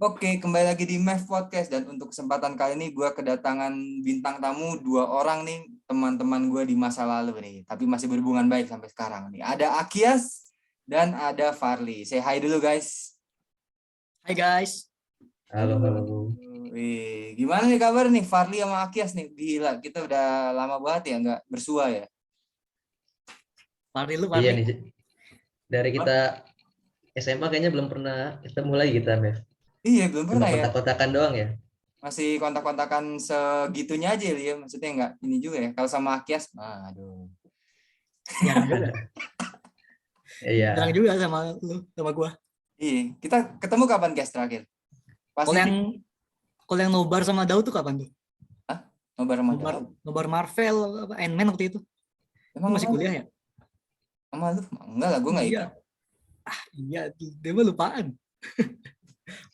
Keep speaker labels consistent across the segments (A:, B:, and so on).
A: Oke, kembali lagi di MEF Podcast dan untuk kesempatan kali ini gue kedatangan bintang tamu 2 orang nih, teman-teman gue di masa lalu nih, tapi masih berhubungan baik sampai sekarang nih. Ada Akyas dan ada Farly. Say hi dulu guys.
B: Hai guys.
C: Halo.
A: Gimana nih kabar nih Farly sama Akyas nih? Gila, kita udah lama banget ya nggak bersua ya.
B: Farly lu,
C: Iya
B: Farly.
C: nih, dari kita SMA kayaknya belum pernah ketemu lagi kita, Mev.
A: Iya, belum
C: Cuma
A: pernah ya.
C: kontak-kontakan doang ya.
A: Masih kontak-kontakan segitunya aja ya, maksudnya nggak ini juga ya. Kalau sama Akyas, aduh.
B: Jarang juga.
C: Iya.
B: Jarang juga sama lu, sama gua.
A: Iya, kita ketemu kapan Kyas terakhir?
B: Kalau yang nobar sama Daud tuh kapan tuh?
A: Nobar sama Daud.
B: Nobar Marvel apa Ant-Man waktu itu.
A: Emang
B: Lu masih kuliah ya?
A: sama lu? Enggak lah, gue nggak ikut.
B: Iya, dia mah lupaan.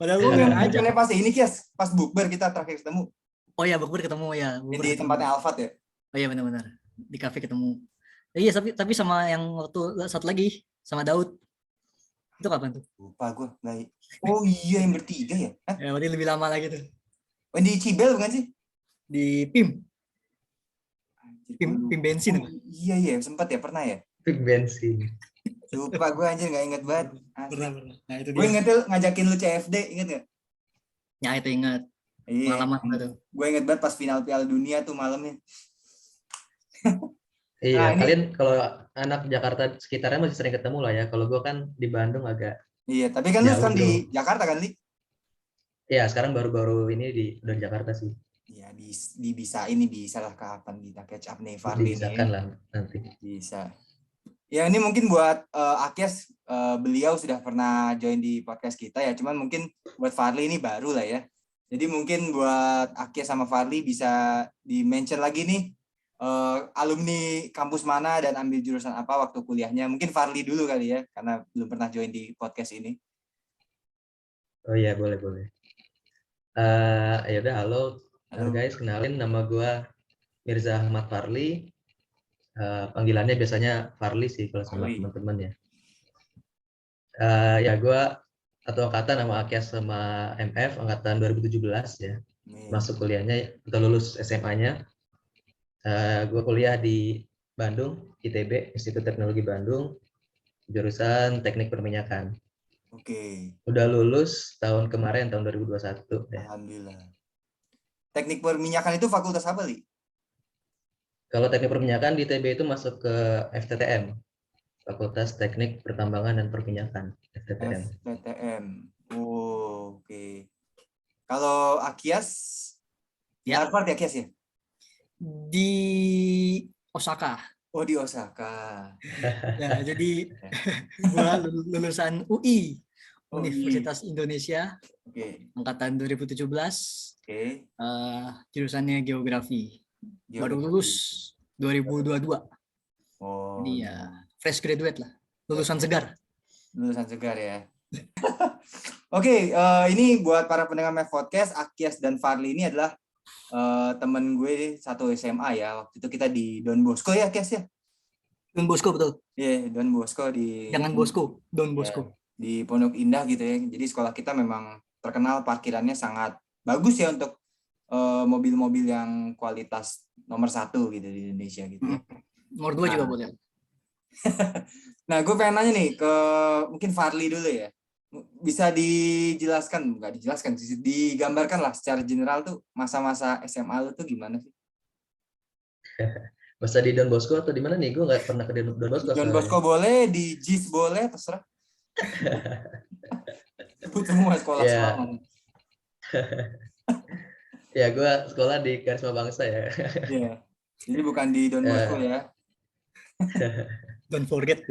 B: Padahal lu
A: yang
B: ngajak.
A: bukannya pas ini Kyas, pas bukber kita terakhir ketemu.
B: Oh iya, bukber ketemu ya.
A: Di tempatnya Alfat ya?
B: Oh iya benar-benar. Di kafe ketemu. Iya, tapi sama yang waktu satu lagi sama Daud. Itu kapan tuh?
A: Lupa gue. Oh iya, yang bertiga ya?
B: Ya, berarti lebih lama lagi tuh.
A: Oh, di Cibel bukan sih?
B: Di PIM bensin.
A: Oh, iya, sempat ya, pernah ya?
C: Big bensin.
A: Lupa gue anjir, nggak inget banget.
B: Pernah. Nah, itu
A: Gue
B: dia.
A: inget tuh ngajakin lu CFD, inget nggak?
B: Ya, itu ingat.
A: Iya.
B: Pengalaman tuh.
A: Gue inget banget pas final Piala Dunia tuh malamnya.
C: Iya,
A: Nah,
C: kalian kalau anak Jakarta sekitarnya masih sering ketemu lah ya. Kalau gue kan di Bandung agak.
A: Iya, tapi kan lu
C: Jauh
A: sekarang di
C: tuh.
A: Jakarta kan, Li?
C: Iya, sekarang baru-baru ini udah di Jakarta sih.
A: Iya, bisa lah kapan kita catch up nih Farly
C: Dibisakan
A: nih.
C: lah nanti.
A: Bisa. Ya ini mungkin buat Akyas, beliau sudah pernah join di podcast kita ya, cuman mungkin buat Farly ini baru lah ya. Jadi mungkin buat Akyas sama Farly bisa di-mention lagi nih, alumni kampus mana dan ambil jurusan apa waktu kuliahnya. Mungkin Farly dulu kali ya, karena belum pernah join di podcast ini.
C: Oh iya, boleh. Ya udah, halo guys, kenalin nama gue Mirza Ahmad Farly. Panggilannya biasanya Farly sih kalau sama teman-teman ya. Ya gue atau angkatan sama Akyas sama MF angkatan 2017 ya. Masuk kuliahnya atau lulus SMA-nya. Gue kuliah di Bandung, ITB, Institut Teknologi Bandung, jurusan Teknik Perminyakan.
A: Oke.
C: Udah lulus tahun kemarin, tahun 2021 ya.
A: Alhamdulillah. Teknik perminyakan itu fakultas apa, Li?
C: Kalau Teknik Perminyakan di ITB itu masuk ke FTTM, Fakultas Teknik Pertambangan dan Perminyakan, FTTM.
A: Oh, oke. Kalau Akyas,
B: Ya.
A: Harvard ya Akyas ya?
B: Di Osaka.
A: Oh, di Osaka.
B: Ya, jadi gua lulusan UI, Universitas Indonesia, angkatan 2017.
A: Oke.
B: Jurusannya geografi. Baru lulus 2022.
A: Oh.
B: Jadi ya fresh graduate lah, lulusan segar.
A: Lulusan segar ya. Oke, ini buat para pendengar MEF Podcast, Akyas dan Farly ini adalah temen gue satu SMA ya. Waktu itu kita di Don Bosco ya, Akyas ya?
B: Don Bosco betul.
A: Iya, Don Bosco di.
B: Jangan Bosco, Don Bosco.
A: Di Pondok Indah gitu ya. Jadi sekolah kita memang terkenal parkirannya sangat bagus ya untuk mobil-mobil yang kualitas nomor 1 gitu di Indonesia gitu.
B: Nomor 2 juga boleh.
A: Nah, gue pengen nanya nih ke mungkin Farly dulu ya. Bisa digambarkan lah secara general tuh masa-masa SMA lu tuh gimana sih?
C: Masa di Don Bosco atau di mana nih? Gue nggak pernah ke Don Bosco.
A: Don Bosco boleh, di JIS boleh, terserah. Sebut semua sekolah-sekolah.
C: Ya, gue sekolah di Karisma Bangsa ya.
A: Iya. Jadi bukan di Don Bosco ya.
B: Don't forget.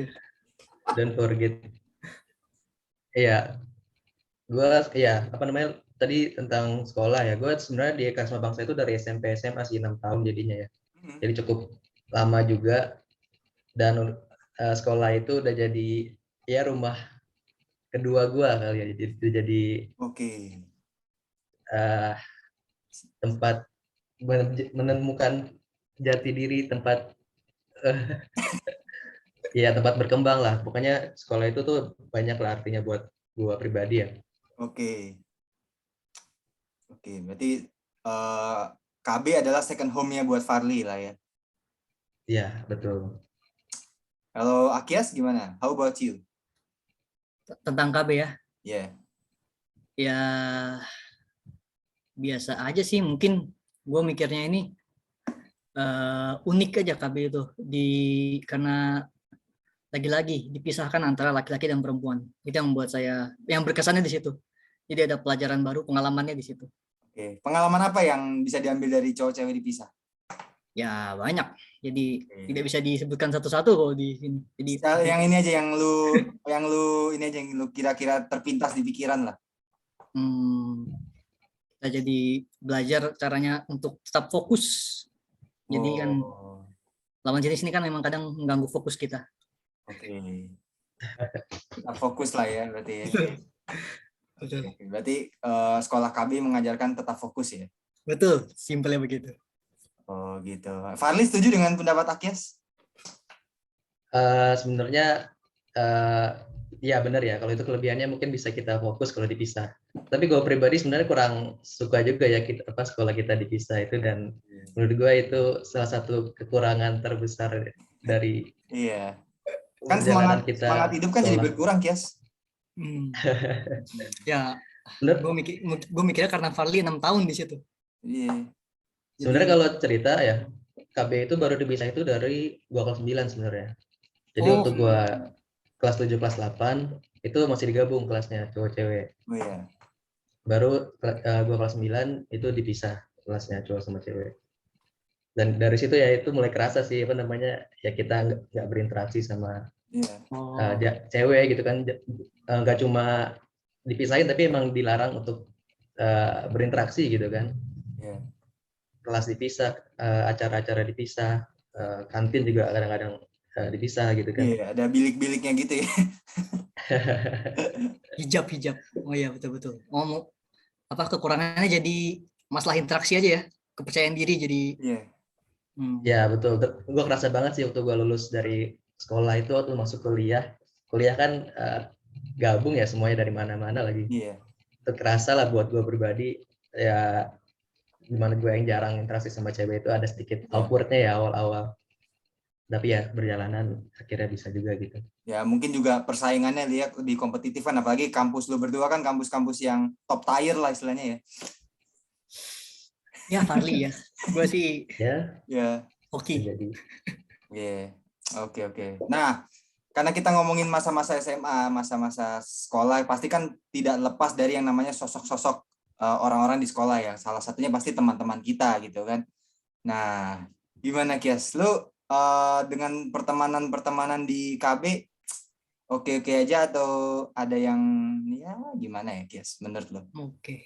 C: Iya. Tadi tentang sekolah ya. Gue sebenarnya di Karisma Bangsa itu dari SMP SMA sih 6 tahun jadinya ya. Jadi cukup lama juga. Dan sekolah itu udah jadi ya rumah kedua gue kali ya. Jadi tempat menemukan jati diri, tempat tempat berkembang lah. Pokoknya sekolah itu tuh banyak lah artinya buat gua pribadi ya.
A: Oke. Oke, berarti KB adalah second home-nya buat Farli lah ya.
C: Iya, betul.
A: Kalau Akyas gimana? How about you?
B: Tentang KB ya.
A: Yeah.
B: Ya biasa aja sih, mungkin gue mikirnya ini unik aja KB itu karena lagi-lagi dipisahkan antara laki-laki dan perempuan. Itu yang membuat saya yang berkesannya di situ. Jadi ada pelajaran baru, pengalamannya di situ.
A: Oke, pengalaman apa yang bisa diambil dari cowok cewek dipisah?
B: Ya banyak. Jadi tidak bisa disebutkan satu-satu kalau di sini. Jadi
A: yang ini aja yang lu ini aja yang lu kira-kira terpintas di pikiran lah.
B: Kita jadi belajar caranya untuk tetap fokus. Jadi kan lawan jenis ini kan memang kadang mengganggu fokus kita.
A: Oke. Tetap fokus lah ya berarti ya.
B: Betul.
A: Berarti sekolah KB mengajarkan tetap fokus ya.
B: Betul, simpelnya begitu.
A: Oh gitu. Farli setuju dengan pendapat Akyas?
C: Sebenarnya ya benar ya, kalau itu kelebihannya mungkin bisa kita fokus kalau dipisah. Tapi gue pribadi sebenarnya kurang suka juga ya sekolah kita dipisah itu, dan menurut gue itu salah satu kekurangan terbesar dari
A: kan semangat hidup kan jadi berkurang, Kias.
B: Ya, gue mikirnya karena Farli 6 tahun di situ.
A: Iya.
C: Sebenarnya kalau cerita ya, KB itu baru dipisah itu dari gua kelas 9 sebenarnya. Jadi waktu gua kelas 7 kelas 8 itu masih digabung kelasnya cowok cewek.
A: Oh iya.
C: Baru gua kelas 9 itu dipisah kelasnya cowok sama cewek. Dan dari situ ya itu mulai kerasa sih apa namanya, ya kita nggak berinteraksi sama cewek gitu kan, nggak cuma dipisahin tapi emang dilarang untuk berinteraksi gitu kan. Kelas dipisah, acara-acara dipisah, kantin juga kadang-kadang dipisah gitu kan.
A: Iya, ada bilik-biliknya gitu ya.
B: Hijab. Oh iya, betul. Apa kekurangannya jadi masalah interaksi aja ya, kepercayaan diri jadi.
A: Iya.
C: Ya betul. Gue kerasa banget sih waktu gue lulus dari sekolah itu, waktu masuk kuliah kan gabung ya semuanya dari mana-mana lagi.
A: Iya.
C: Itu kerasa lah buat gue pribadi ya, dimana gue yang jarang interaksi sama cewek itu ada sedikit awkwardnya ya awal-awal. Tapi ya berjalanan akhirnya bisa juga gitu.
A: Ya mungkin juga persaingannya lihat lebih kompetitif kan, apalagi kampus lu berdua kan kampus-kampus yang top tier lah istilahnya ya.
B: Ya Farli ya, gue sih.
A: Ya.
B: Oke.
A: Oke. Nah, karena kita ngomongin masa-masa SMA, masa-masa sekolah, pasti kan tidak lepas dari yang namanya sosok-sosok orang-orang di sekolah ya. Salah satunya pasti teman-teman kita gitu kan. Nah, gimana Kias? Lu dengan pertemanan di KB oke-oke aja atau ada yang ya gimana ya Kias menurut lo?
B: Oke.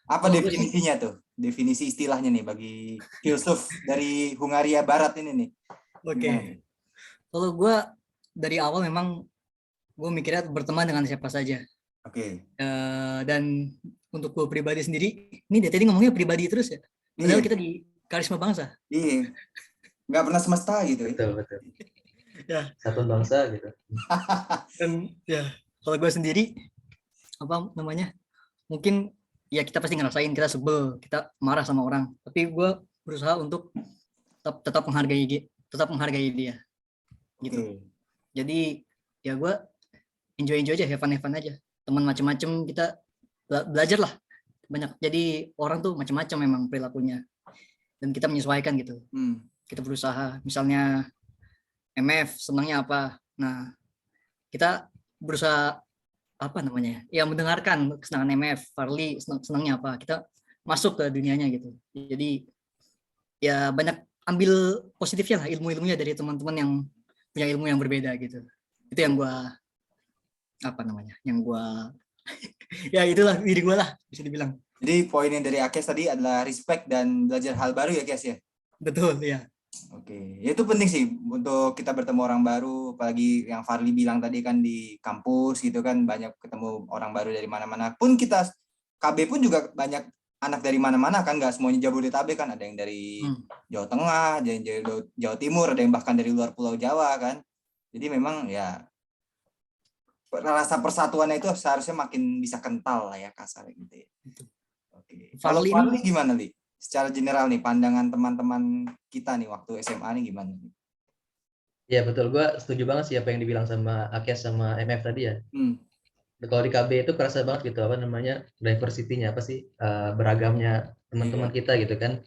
A: Apa definisinya tuh? Definisi istilahnya nih bagi filsuf dari Hungaria Barat ini nih.
B: Oke. Kalau gue dari awal memang gue mikirnya berteman dengan siapa saja.
A: Oke.
B: Dan untuk gue pribadi sendiri, ini dari tadi ngomongnya pribadi terus ya. Padahal kita di Karisma Bangsa.
A: Iya. Nggak pernah semesta gitu.
C: Betul.
B: Ya.
C: Satu bangsa gitu.
B: Dan ya, kalau gue sendiri apa namanya? Mungkin ya kita pasti ngerasain, kita sebel, kita marah sama orang. Tapi gue berusaha untuk tetap menghargai dia. Gitu. Jadi ya gue enjoy aja, have fun aja. Teman macam-macam, kita belajar lah banyak. Jadi orang tuh macam-macam memang perilakunya, dan kita menyesuaikan gitu. Kita berusaha, misalnya MF senangnya apa, nah kita berusaha apa namanya ya, mendengarkan kesenangan MF. Farli senangnya apa, kita masuk ke dunianya gitu. Jadi ya banyak ambil positifnya lah, ilmunya dari teman-teman yang punya ilmu yang berbeda gitu. Itu yang gue ya itulah diri gue lah, bisa dibilang.
A: Jadi poinnya dari Akyas tadi adalah respect dan belajar hal baru ya Akyas ya?
B: Betul ya.
A: Oke, ya itu penting sih untuk kita bertemu orang baru, apalagi yang Farli bilang tadi kan di kampus gitu kan, banyak ketemu orang baru dari mana-mana. Pun kita KB pun juga banyak anak dari mana-mana kan, nggak semuanya Jabodetabek kan, ada yang dari Jawa Tengah, ada yang dari Jawa Timur, ada yang bahkan dari luar Pulau Jawa kan. Jadi memang ya rasa persatuannya itu seharusnya makin bisa kental lah ya, kasar gitu ya. Oke. Kalau
B: Farli
A: Farli
B: ini
A: gimana, Li? Secara general nih, pandangan teman-teman kita nih waktu SMA nih gimana?
C: Ya betul, gue setuju banget sih apa yang dibilang sama Akyas sama MF tadi ya.
A: Hmm.
C: Kalau di KB itu kerasa banget gitu apa namanya diversity-nya apa sih beragamnya teman-teman
A: Iya.
C: kita gitu kan.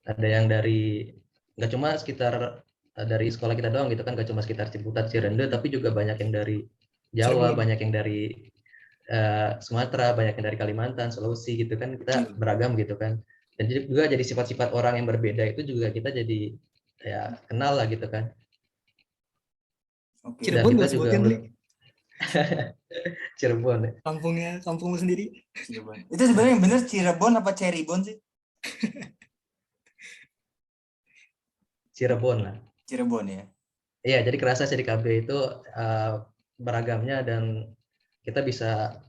C: Ada yang dari nggak cuma sekitar dari sekolah kita doang gitu kan, nggak cuma sekitar Ciputat, Cirende, tapi juga banyak yang dari Jawa,
B: Cirebon.
C: banyak yang dari Sumatera, banyak yang dari Kalimantan, Sulawesi gitu kan, kita
A: Iya.
C: beragam gitu kan. Dan juga jadi sifat-sifat orang yang berbeda itu juga kita jadi ya kenal lah gitu kan.
A: Oke.
C: Dan
B: Cirebon
C: kita
B: gak
C: juga
B: sebutin, Li?
C: Cirebon,
B: Kampungmu sendiri.
A: Cirebon. Itu sebenarnya yang bener Cirebon apa Cirebon sih?
C: Cirebon lah.
A: Cirebon ya.
C: Iya, jadi kerasa sih di KB itu beragamnya dan kita bisa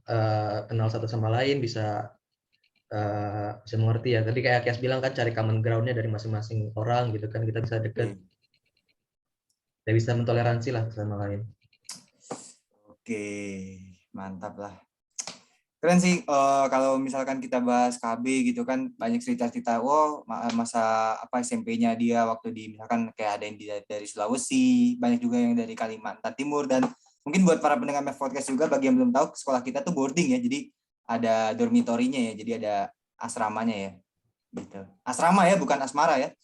C: kenal satu sama lain, bisa mengerti ya. Tadi kayak Kias bilang kan cari common ground-nya dari masing-masing orang gitu kan, kita bisa deket,
A: Oke.
C: kita bisa mentoleransi lah sama lain.
A: Oke, mantap lah. Keren sih kalau misalkan kita bahas KB gitu kan banyak cerita-cerita masa apa SMP-nya dia waktu di misalkan kayak ada yang dari Sulawesi, banyak juga yang dari Kalimantan Timur dan mungkin buat para pendengar MF Podcast juga bagi yang belum tahu sekolah kita tuh boarding ya. Jadi ada dormitorinya ya, jadi ada asramanya ya. Gitu. Asrama ya, bukan asmara ya.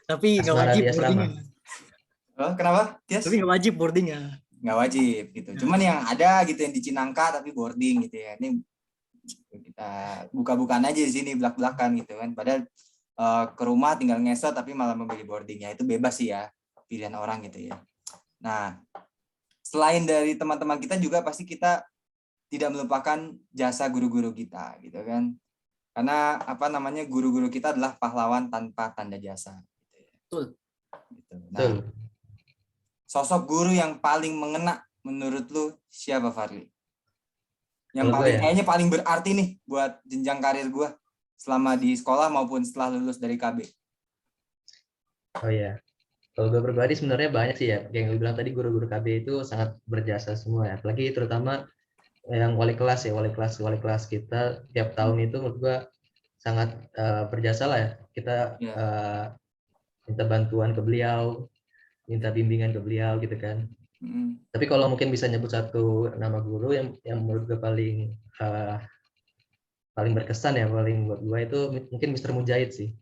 B: Tapi nggak
C: Asmara
B: wajib
C: di asrama.
B: boardingnya.
A: Oh, kenapa? Yes.
B: Tapi nggak wajib boardingnya.
A: Nggak wajib gitu. Cuman yang ada gitu yang di Cinangka tapi boarding gitu ya. Ini kita buka-bukaan aja di sini belak-belakan gitu kan. Padahal ke rumah tinggal ngesot tapi malah memilih boardingnya itu bebas sih ya pilihan orang gitu ya. Nah, selain dari teman-teman kita juga pasti kita tidak melupakan jasa guru-guru kita gitu kan. Karena apa namanya guru-guru kita adalah pahlawan tanpa tanda jasa. Gitu ya.
B: Betul.
A: Gitu. Nah,
C: Betul.
A: sosok guru yang paling mengena menurut lu siapa, Farli? Yang
C: Kalau gue
A: paling
C: ya,
A: kayaknya paling berarti nih buat jenjang karir gue selama di sekolah maupun setelah lulus dari KB.
C: oh ya, kalau gue pribadi sebenarnya banyak sih ya, yang lu bilang tadi guru-guru KB itu sangat berjasa semua ya, apalagi terutama yang wali kelas ya, wali kelas kita tiap tahun itu menurut gue sangat berjasa lah ya, kita
A: Ya.
C: minta bantuan ke beliau, minta bimbingan ke beliau gitu kan. Tapi kalau mungkin bisa nyebut satu nama guru yang menurut gue paling berkesan ya, paling buat gue itu mungkin Mr. Mujahid sih.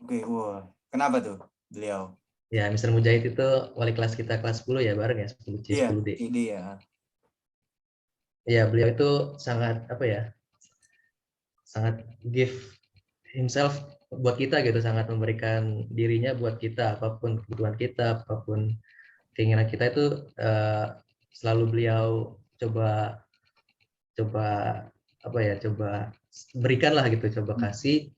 A: Oke, wah. Kenapa tuh beliau?
C: Ya, Mr. Mujahid itu wali kelas kita kelas 10 ya, bareng ya, 10C,
A: Iya,
C: 10D.
A: ide ya.
C: Ya, beliau itu sangat apa ya? Sangat give himself buat kita gitu, sangat memberikan dirinya buat kita, apapun kebutuhan kita, apapun keinginan kita itu selalu beliau coba apa ya, coba berikan lah gitu, coba kasih.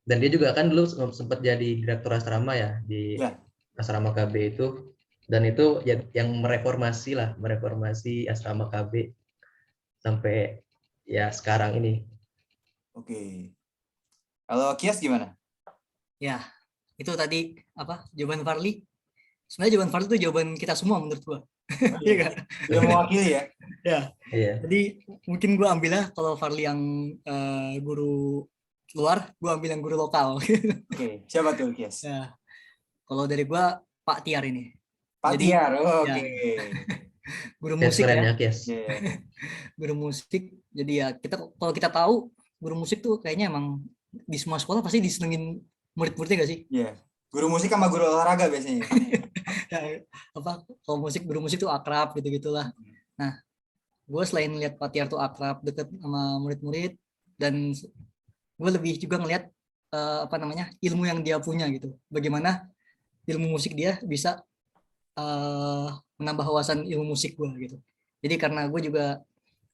C: Dan dia juga kan dulu sempat jadi direktur asrama ya di
A: Ya.
C: asrama KB itu, dan itu yang mereformasi asrama KB sampai ya sekarang ini.
A: Oke. Kalau Kias gimana?
B: Ya, itu tadi apa jawaban Farli. Sebenarnya jawaban Farli itu jawaban kita semua menurut gua. Iya kan?
A: Udah mewakili ya?
B: Ya.
C: Iya.
B: Jadi mungkin gua ambilnya kalau Farli yang guru luar, gua ambil yang guru lokal.
A: Oke, siapa tuh Kias?
B: Ya. Kalau dari gua Pak Tiar ini.
A: Pak
B: Jadi
A: Tiar,
B: ya,
A: oke.
B: guru
C: Kias
B: musik
C: keren
B: ya.
C: ya, Kias.
A: Yeah.
B: Guru musik. Jadi ya kalau kita tahu guru musik tuh kayaknya emang di semua sekolah pasti disenengin murid-muridnya gak sih?
A: Iya. Guru musik sama guru olahraga biasanya.
B: Ya, apa kalau guru musik tuh akrab gitu-gitulah. Nah, gue selain lihat Pak Tiar tuh akrab deket sama murid-murid dan gue lebih juga ngelihat apa namanya ilmu yang dia punya gitu. Bagaimana ilmu musik dia bisa menambah wawasan ilmu musik gue gitu. Jadi karena gue juga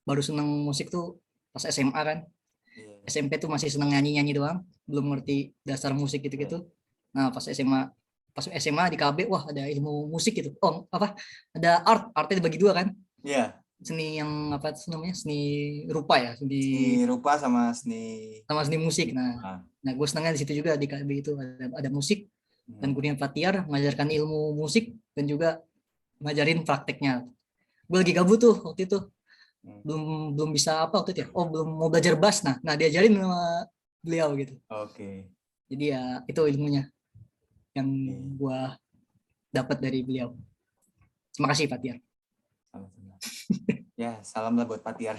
B: baru seneng musik tuh pas SMA kan.
A: Yeah.
B: SMP tuh masih seneng nyanyi-nyanyi doang, belum ngerti dasar musik gitu-gitu. Nah, pas SMA di KB, wah ada ilmu musik gitu. Oh, apa? Ada artnya dibagi dua kan?
A: Iya.
B: Seni yang apa namanya? Seni rupa ya,
A: Seni rupa sama seni
B: musik. Nah, gue senangnya di situ juga di KB itu ada musik dan gurunya Pak Tiar mengajarkan ilmu musik dan juga ngajarin prakteknya. Gue lagi gabut tuh waktu itu belum bisa apa waktu itu ya. Oh, belum mau belajar bass. Nah diajarin sama beliau gitu.
A: Oke.
B: Jadi ya itu ilmunya yang gua dapat dari beliau. Terima kasih Pak Tiar.
A: Sama-sama. Ya, salam lah buat Pak Tiar.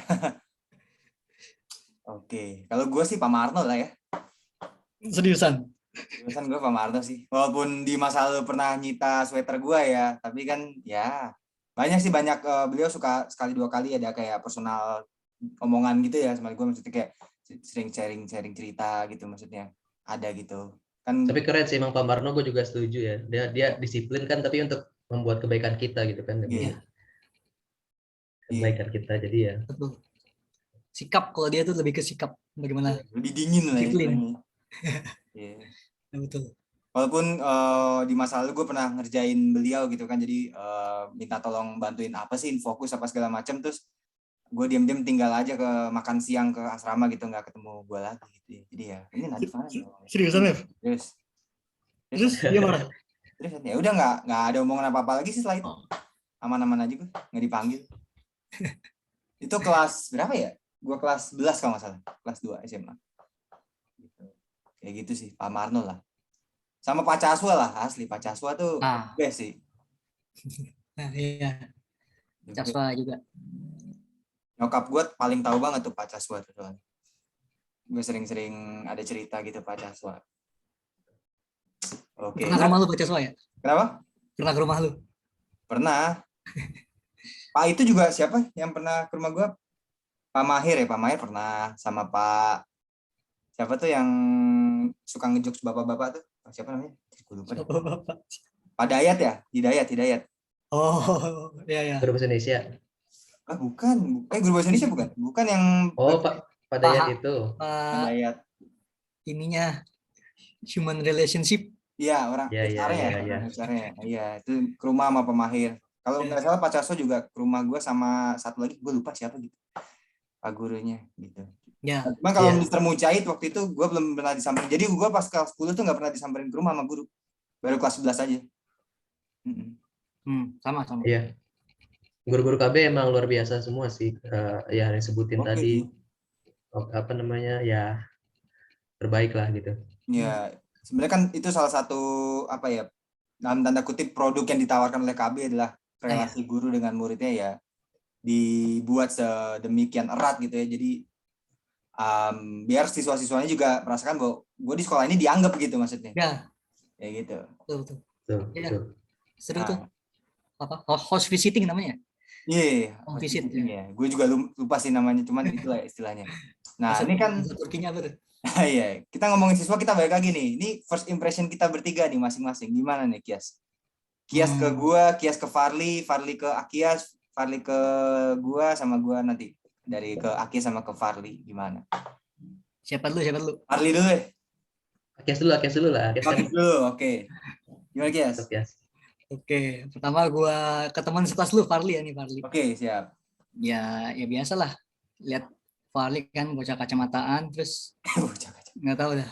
A: Oke, kalau gue sih Pak Marno lah ya.
B: Seriusan.
A: Seriusan gue Pak Marno sih. Walaupun di masa lalu pernah nyita sweater gue ya, tapi kan ya banyak beliau suka sekali dua kali ada kayak personal omongan gitu ya sama gue, maksudnya kayak sering sharing cerita gitu, maksudnya ada gitu kan.
C: Tapi keren sih emang Pak Marno, gue juga setuju ya. Dia disiplin kan, tapi untuk membuat kebaikan kita gitu kan, demi
A: Iya.
C: kebaikan kita. Jadi ya
B: Betul. Sikap, kalau dia tuh lebih ke sikap bagaimana
A: lebih dingin lah
B: disiplin.
A: istilahnya. Iya.
B: Ya, betul.
A: Walaupun di masa lalu gue pernah ngerjain beliau gitu kan, jadi minta tolong bantuin apa sih, fokus apa segala macam, terus gue diam-diam tinggal aja ke makan siang ke asrama gitu, nggak ketemu gue lagi gitu ya. Jadi ya ini nanti mana
B: Seriusan Mev? Terus dia marah.
A: Terus ya udah nggak ada omongan apa-apa lagi sih setelah itu. Aman-aman aja gue, nggak dipanggil. Itu kelas berapa ya? Gue kelas 11 kalau nggak salah, kelas 2 SMA. Gitu. Kayak gitu sih, Pak Marno lah. Sama Pak Caswa lah, asli Pak Caswa tuh best sih.
B: Nah, iya. Caswa juga.
A: Nyokap gue paling tahu banget tuh Pak Caswa tuh soalnya. Gue sering-sering ada cerita gitu Pak Caswa. Oke.
B: Pernah ke rumah lu Pak Caswa ya?
A: Kenapa?
B: Pernah ke rumah lu?
A: Pernah. Pak itu juga siapa yang pernah ke rumah gue? Pak Mahir ya, Pak Mahir pernah, sama Pak siapa tuh yang suka ngejokes bapak-bapak tuh? Siapa namanya? Gue lupa.
B: Bapak.
A: Pak Dayat ya? Hidayat.
B: Oh, iya.
C: Guru bahasa Indonesia.
A: Ah, bukan. Guru bahasa Indonesia bukan? Bukan yang
C: Oh, Pak Dayat itu.
A: Pak Dayat.
B: Ininya human relationship.
A: Iya, orang HR-nya. Iya, itu ke rumah sama Pak Mahir. Kalau nggak salah Pak Caso juga ke rumah gue sama satu lagi, gue lupa siapa gitu. Pak gurunya gitu.
B: Ya.
A: Cuma kalau Mr. Mujahid waktu itu gue belum pernah disamperin. Jadi gue pas kelas 10 tuh nggak pernah disamperin ke rumah sama guru. Baru kelas 11 aja.
B: Sama.
C: Iya. Guru-guru KB emang luar biasa semua sih. Ya yang sebutin tadi. Apa namanya, ya terbaik lah gitu.
A: Ya, sebenarnya kan itu salah satu apa ya, dalam tanda kutip produk yang ditawarkan oleh KB adalah relasi guru dengan muridnya ya dibuat sedemikian erat gitu ya. Jadi biar siswa-siswanya juga merasakan bahwa gue di sekolah ini dianggap gitu maksudnya.
B: Ya.
A: Ya gitu.
B: Betul.
C: Ya.
B: Seru tuh. Apa? Host visiting namanya?
A: Iya.
B: Home visit
A: ya. Gue juga lupa sih namanya, cuman itulah istilahnya. Nah, ini kan
B: Turkinya betul.
A: Iya, kita ngomongin siswa, kita balik lagi nih. Ini first impression kita bertiga nih masing-masing. Gimana nih, Kias? Kias ke gua, Kias ke Farli, Farli ke Akias, Farli ke gua, sama gua nanti dari ke Akias sama ke Farli. Gimana?
B: Siapa dulu?
A: Farli dulu deh.
C: Akias dulu lah.
A: Akias dulu, oke. Gimana, Kias?
B: Oke, pertama gua ke teman sekelas lu, Farli ya nih, Farli.
A: Oke, siap.
B: Ya biasalah. Lihat Farli kan bocah kacamataan, terus nggak tahu dah.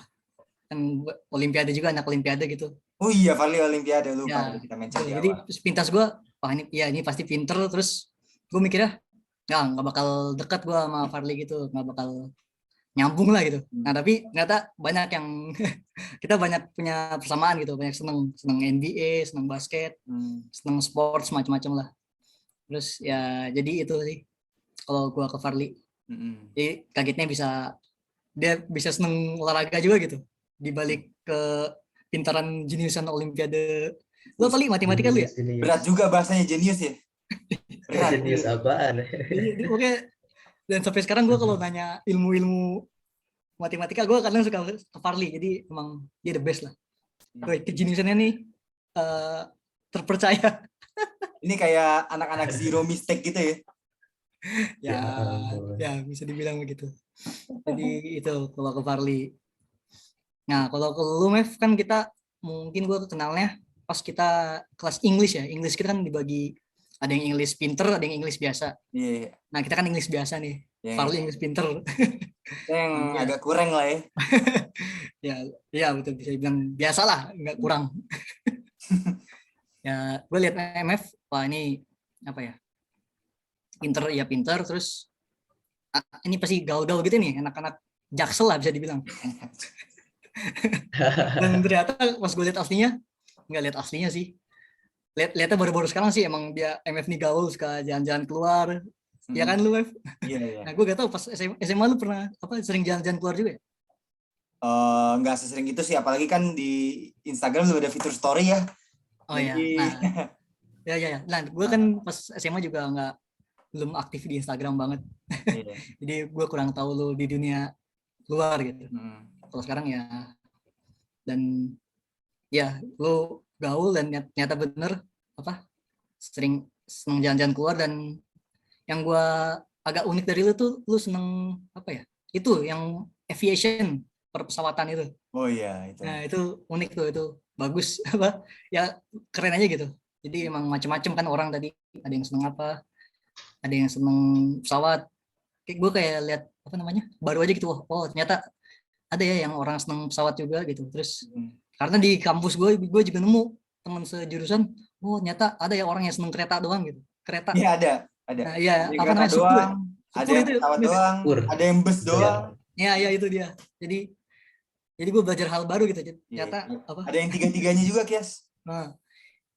B: Kan Olimpiade juga, anak Olimpiade gitu.
A: Oh iya, Farli Olimpiade, lupa
B: ya,
A: kita mention.
B: Jadi pintas gue, wah ini pasti pinter. Terus gue mikirnya, nggak bakal dekat gue sama Farli gitu, nggak bakal nyambung lah gitu. Nah tapi ternyata banyak yang kita banyak punya persamaan gitu, banyak seneng NBA, seneng basket, seneng sports macam-macam lah. Terus ya jadi itu sih kalau gue ke Farli. Jadi kagetnya dia bisa seneng olahraga juga gitu, dibalik ke pintaran jeniusan Olimpiade. Lo paling matematika lu ya?
A: Berat juga bahasanya jenius ya.
C: Berat. Jenius apaan?
B: Oke. Dan sampai sekarang gue kalau nanya ilmu matematika, gue kadang suka ke Farli. Jadi emang dia the best lah. Kejeniusannya nih terpercaya.
A: Ini kayak anak-anak zero mistake gitu ya.
B: Ya bisa dibilang begitu. Jadi itu kalau ke Farli. Nah kalau ke lu Mev, kan kita mungkin gue kenalnya pas kita kelas English ya. English kita kan dibagi, ada yang English pinter, ada yang English biasa.
A: Iya.
B: Nah kita kan English biasa nih. Farli English pinter.
A: Yang agak kurang lah ya.
B: Ya betul, bisa dibilang biasa lah, nggak kurang. Ya gue lihat MF, wah ini apa ya? pinter ya pinter, terus ini pasti gaul-gaul gitu nih, anak-anak jaksel lah bisa dibilang. Dan ternyata pas gue lihat aslinya, nggak lihat aslinya sih, lihatnya baru-baru sekarang sih emang dia MF nih gaul, suka jalan-jalan keluar. Ya kan lu, F?
A: Iya.
B: Nah, gue gak tahu pas SMA lu pernah sering jalan-jalan keluar juga ya?
A: Nggak sesering itu sih, apalagi kan di Instagram udah ada fitur story ya.
B: Oh ya,
A: Jadi,
B: nah, ya. Nah, gue kan pas SMA juga belum aktif di Instagram banget.
A: iya.
B: Jadi gue kurang tahu lu di dunia luar gitu. Kalau sekarang ya, dan ya lu gaul dan nyata bener sering seneng jalan-jalan keluar. Dan yang gue agak unik dari lu tuh, lu seneng itu yang aviation, perpesawatan itu.
A: Oh iya itu.
B: Nah itu unik tuh, itu bagus ya, keren aja gitu. Jadi emang macam-macam kan orang tadi, ada yang seneng apa, ada yang seneng pesawat. Kayak gue kayak lihat baru aja gitu, oh ternyata ada ya yang orang seneng pesawat juga gitu. Terus karena di kampus gue juga nemu teman sejurusan, oh ternyata ada ya orang yang seneng kereta doang gitu, kereta.
A: Iya ada.
B: Nah, iya,
A: Ada
B: apa namanya,
A: doang,
B: supur
A: ada yang
B: itu,
A: pesawat doang, ada yang bus doang.
B: Ya itu dia. Jadi gue belajar hal baru gitu. Ternyata
A: ada yang tiga-tiganya juga, Kias.
B: Nah,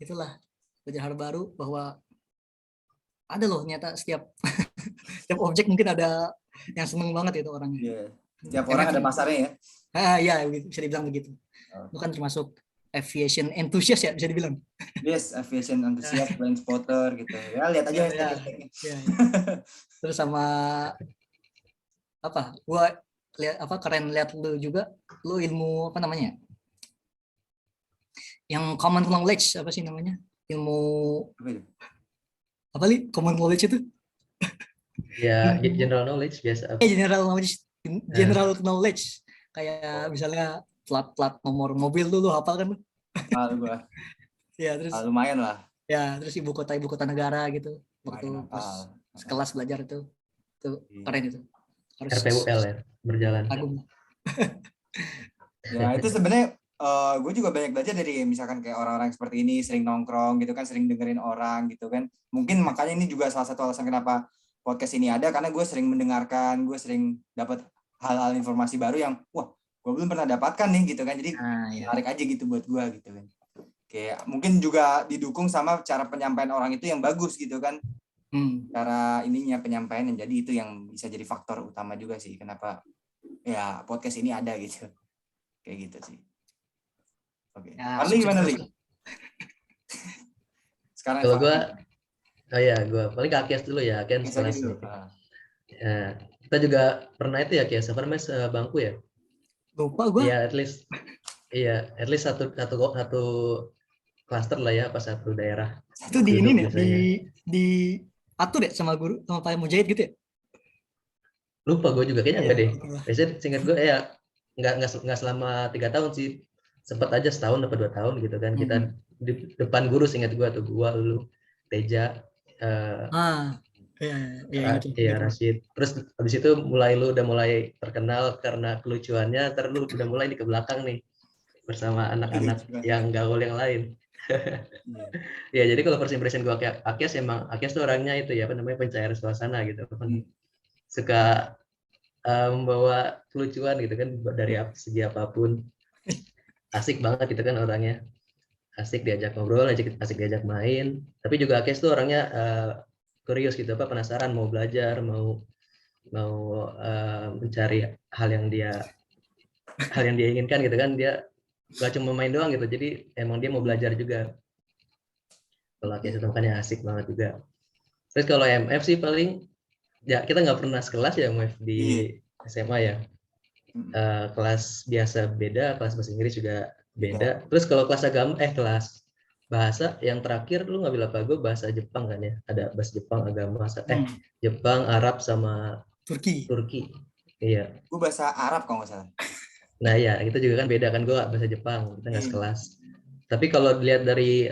B: itulah belajar hal baru, bahwa ada loh ternyata setiap objek mungkin ada yang seneng banget itu orangnya.
A: Iya. Setiap orang ada pasarnya ya.
B: Ya bisa dibilang begitu. Itu kan termasuk aviation enthusiast ya, bisa dibilang.
A: Yes, aviation enthusiast, plane spotter gitu. Ya lihat aja
B: ya. Terus sama gua lihat keren lihat lu juga, lu ilmu yang common knowledge, apa sih namanya, ilmu apa nih common knowledge itu?
C: Ya general knowledge biasa.
B: General knowledge, kayak misalnya plat nomor mobil lu hafal kan?
A: Gua.
B: Ya terus.
A: Lumayan lah.
B: Ya terus ibu kota negara gitu, waktu pas sekelas belajar itu keren itu.
C: Harus RPUL ya berjalan.
B: Agung.
A: Ya itu sebenarnya gue juga banyak belajar dari misalkan kayak orang-orang seperti ini, sering nongkrong gitu kan, sering dengerin orang gitu kan. Mungkin makanya ini juga salah satu alasan kenapa podcast ini ada, karena gue sering mendengarkan, gue sering dapat hal-hal informasi baru yang wah gue belum pernah dapatkan nih gitu kan. Jadi menarik aja gitu buat gue gitu kan. Kayak mungkin juga didukung sama cara penyampaian orang itu yang bagus gitu kan. Cara penyampaian yang jadi itu yang bisa jadi faktor utama juga sih kenapa ya podcast ini ada gitu. Kayak gitu sih. Oke. Arli gimana, Li? Sekarang
C: kalau gue paling ke Akias dulu ya, Akias kelas nih. Ya, kita juga pernah itu ya, Kias, apa namanya, sebangku ya?
B: Lupa gue.
C: Iya, at least satu klaster lah ya, pas satu daerah.
B: Itu di ini nih, di atur ya sama guru, sama Pak Mujahid gitu ya?
C: Lupa gue juga, kayaknya enggak deh. Biasanya singkat gue ya nggak selama 3 tahun sih, sempat aja setahun atau 2 tahun gitu kan. Kita di depan guru, singkat gue tuh, gua, lu, Teja, Rashid. Terus habis itu lu udah mulai terkenal karena kelucuannya, lu udah mulai di ke belakang nih bersama anak-anak yang gaul yang lain. Ya jadi kalau first impression gua kayak Akias, emang Akias tuh orangnya itu ya, apa namanya, pencair suasana gitu. Suka membawa kelucuan gitu kan, dari segi apapun. Asik banget gitu kan orangnya. Asik diajak ngobrol, asik diajak main. Tapi juga Akias tuh orangnya curious gitu, penasaran, mau belajar, mau mencari hal yang dia inginkan gitu kan. Dia gak cuma main doang gitu, jadi emang dia mau belajar juga. Kalau Akias itu makanya asik banget juga. Terus kalau MF sih paling ya, kita nggak pernah sekelas ya MF di SMA ya. Kelas biasa beda, kelas bahasa Inggris juga beda. Terus kalau kelas kelas bahasa yang terakhir lu ngambil apa? Gue bahasa Jepang kan ya, ada bahasa Jepang, agama, Jepang, Arab, sama Turki. Iya.
A: Gue bahasa Arab kalau nggak salah.
C: Nah ya, itu juga kan beda kan, gue bahasa Jepang, kita nggak sekelas. Tapi kalau dilihat dari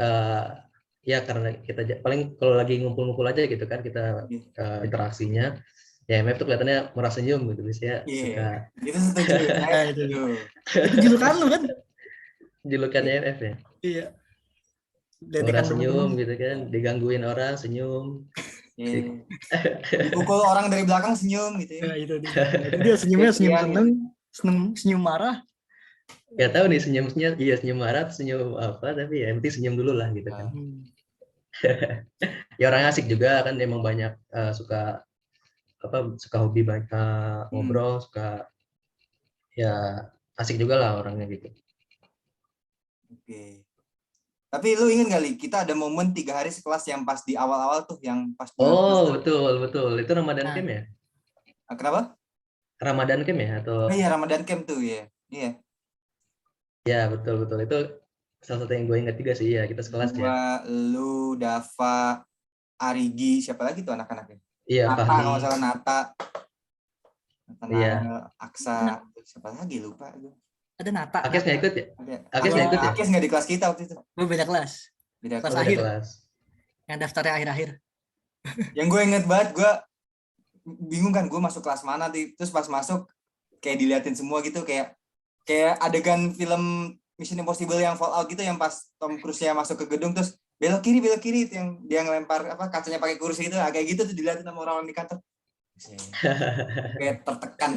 C: ya karena kita paling kalau lagi ngumpul-ngumpul aja gitu kan, kita interaksinya ya, MF tuh kelihatannya merasa senyum gitu, biasanya suka.
A: Itu setuju.
B: Itu julukan lu kan?
C: Julukannya MF ya.
B: Iya.
C: Orang senyum gitu kan, digangguin orang senyum.
A: Iya. Dipukul orang dari belakang senyum gitu ya.
B: Ya, itu dia senyumnya senyum
A: Iya,
B: seneng, senyum marah.
C: Gak tahu nih senyumnya, iya senyum marah, senyum apa, tapi ya yang penting senyum dulu lah gitu kan. Ya orang asik juga kan, emang banyak suka hobi banyak ngobrol, suka ya asik juga lah orangnya gitu.
A: Oke. Tapi lu inget kali kita ada momen 3 hari sekelas yang pas di awal-awal tuh, yang pas bulan
C: Oh
A: puasa.
C: betul itu Ramadan
B: Nah.
C: Camp ya?
A: Kenapa?
C: Ramadan Camp ya atau?
A: Oh iya, Ramadan Camp tuh ya. Iya.
C: Ya betul itu salah satu yang gue ingat juga sih ya, kita sekelas ya.
A: Gua, lu, Dava, Arigi, siapa lagi tuh anak-anaknya?
C: Iya
A: Nata,
C: Fahli.
A: kalau nggak salah Nata.
C: Iya.
A: Aksa, siapa lagi lupa gue.
B: Ada Nata.
C: Akes nggak ikut ya? Akes
B: Gua-
C: nggak ikut ya?
A: Akes nggak di kelas kita waktu itu.
B: Gue beda kelas.
A: Beda
B: Kelas
C: Oh, beda
B: akhir.
C: kelas.
B: Yang daftarnya akhir-akhir.
A: Yang gue inget banget, gue bingung kan gue masuk kelas mana, terus pas masuk kayak diliatin semua gitu, kayak adegan film Mission Impossible yang Fallout gitu, yang pas Tom Cruise-nya masuk ke gedung terus belok kiri itu yang dia ngelempar kacanya pakai kursi itu, kayak gitu tuh diliatin sama orang-orang di kantor. Kayak tertekan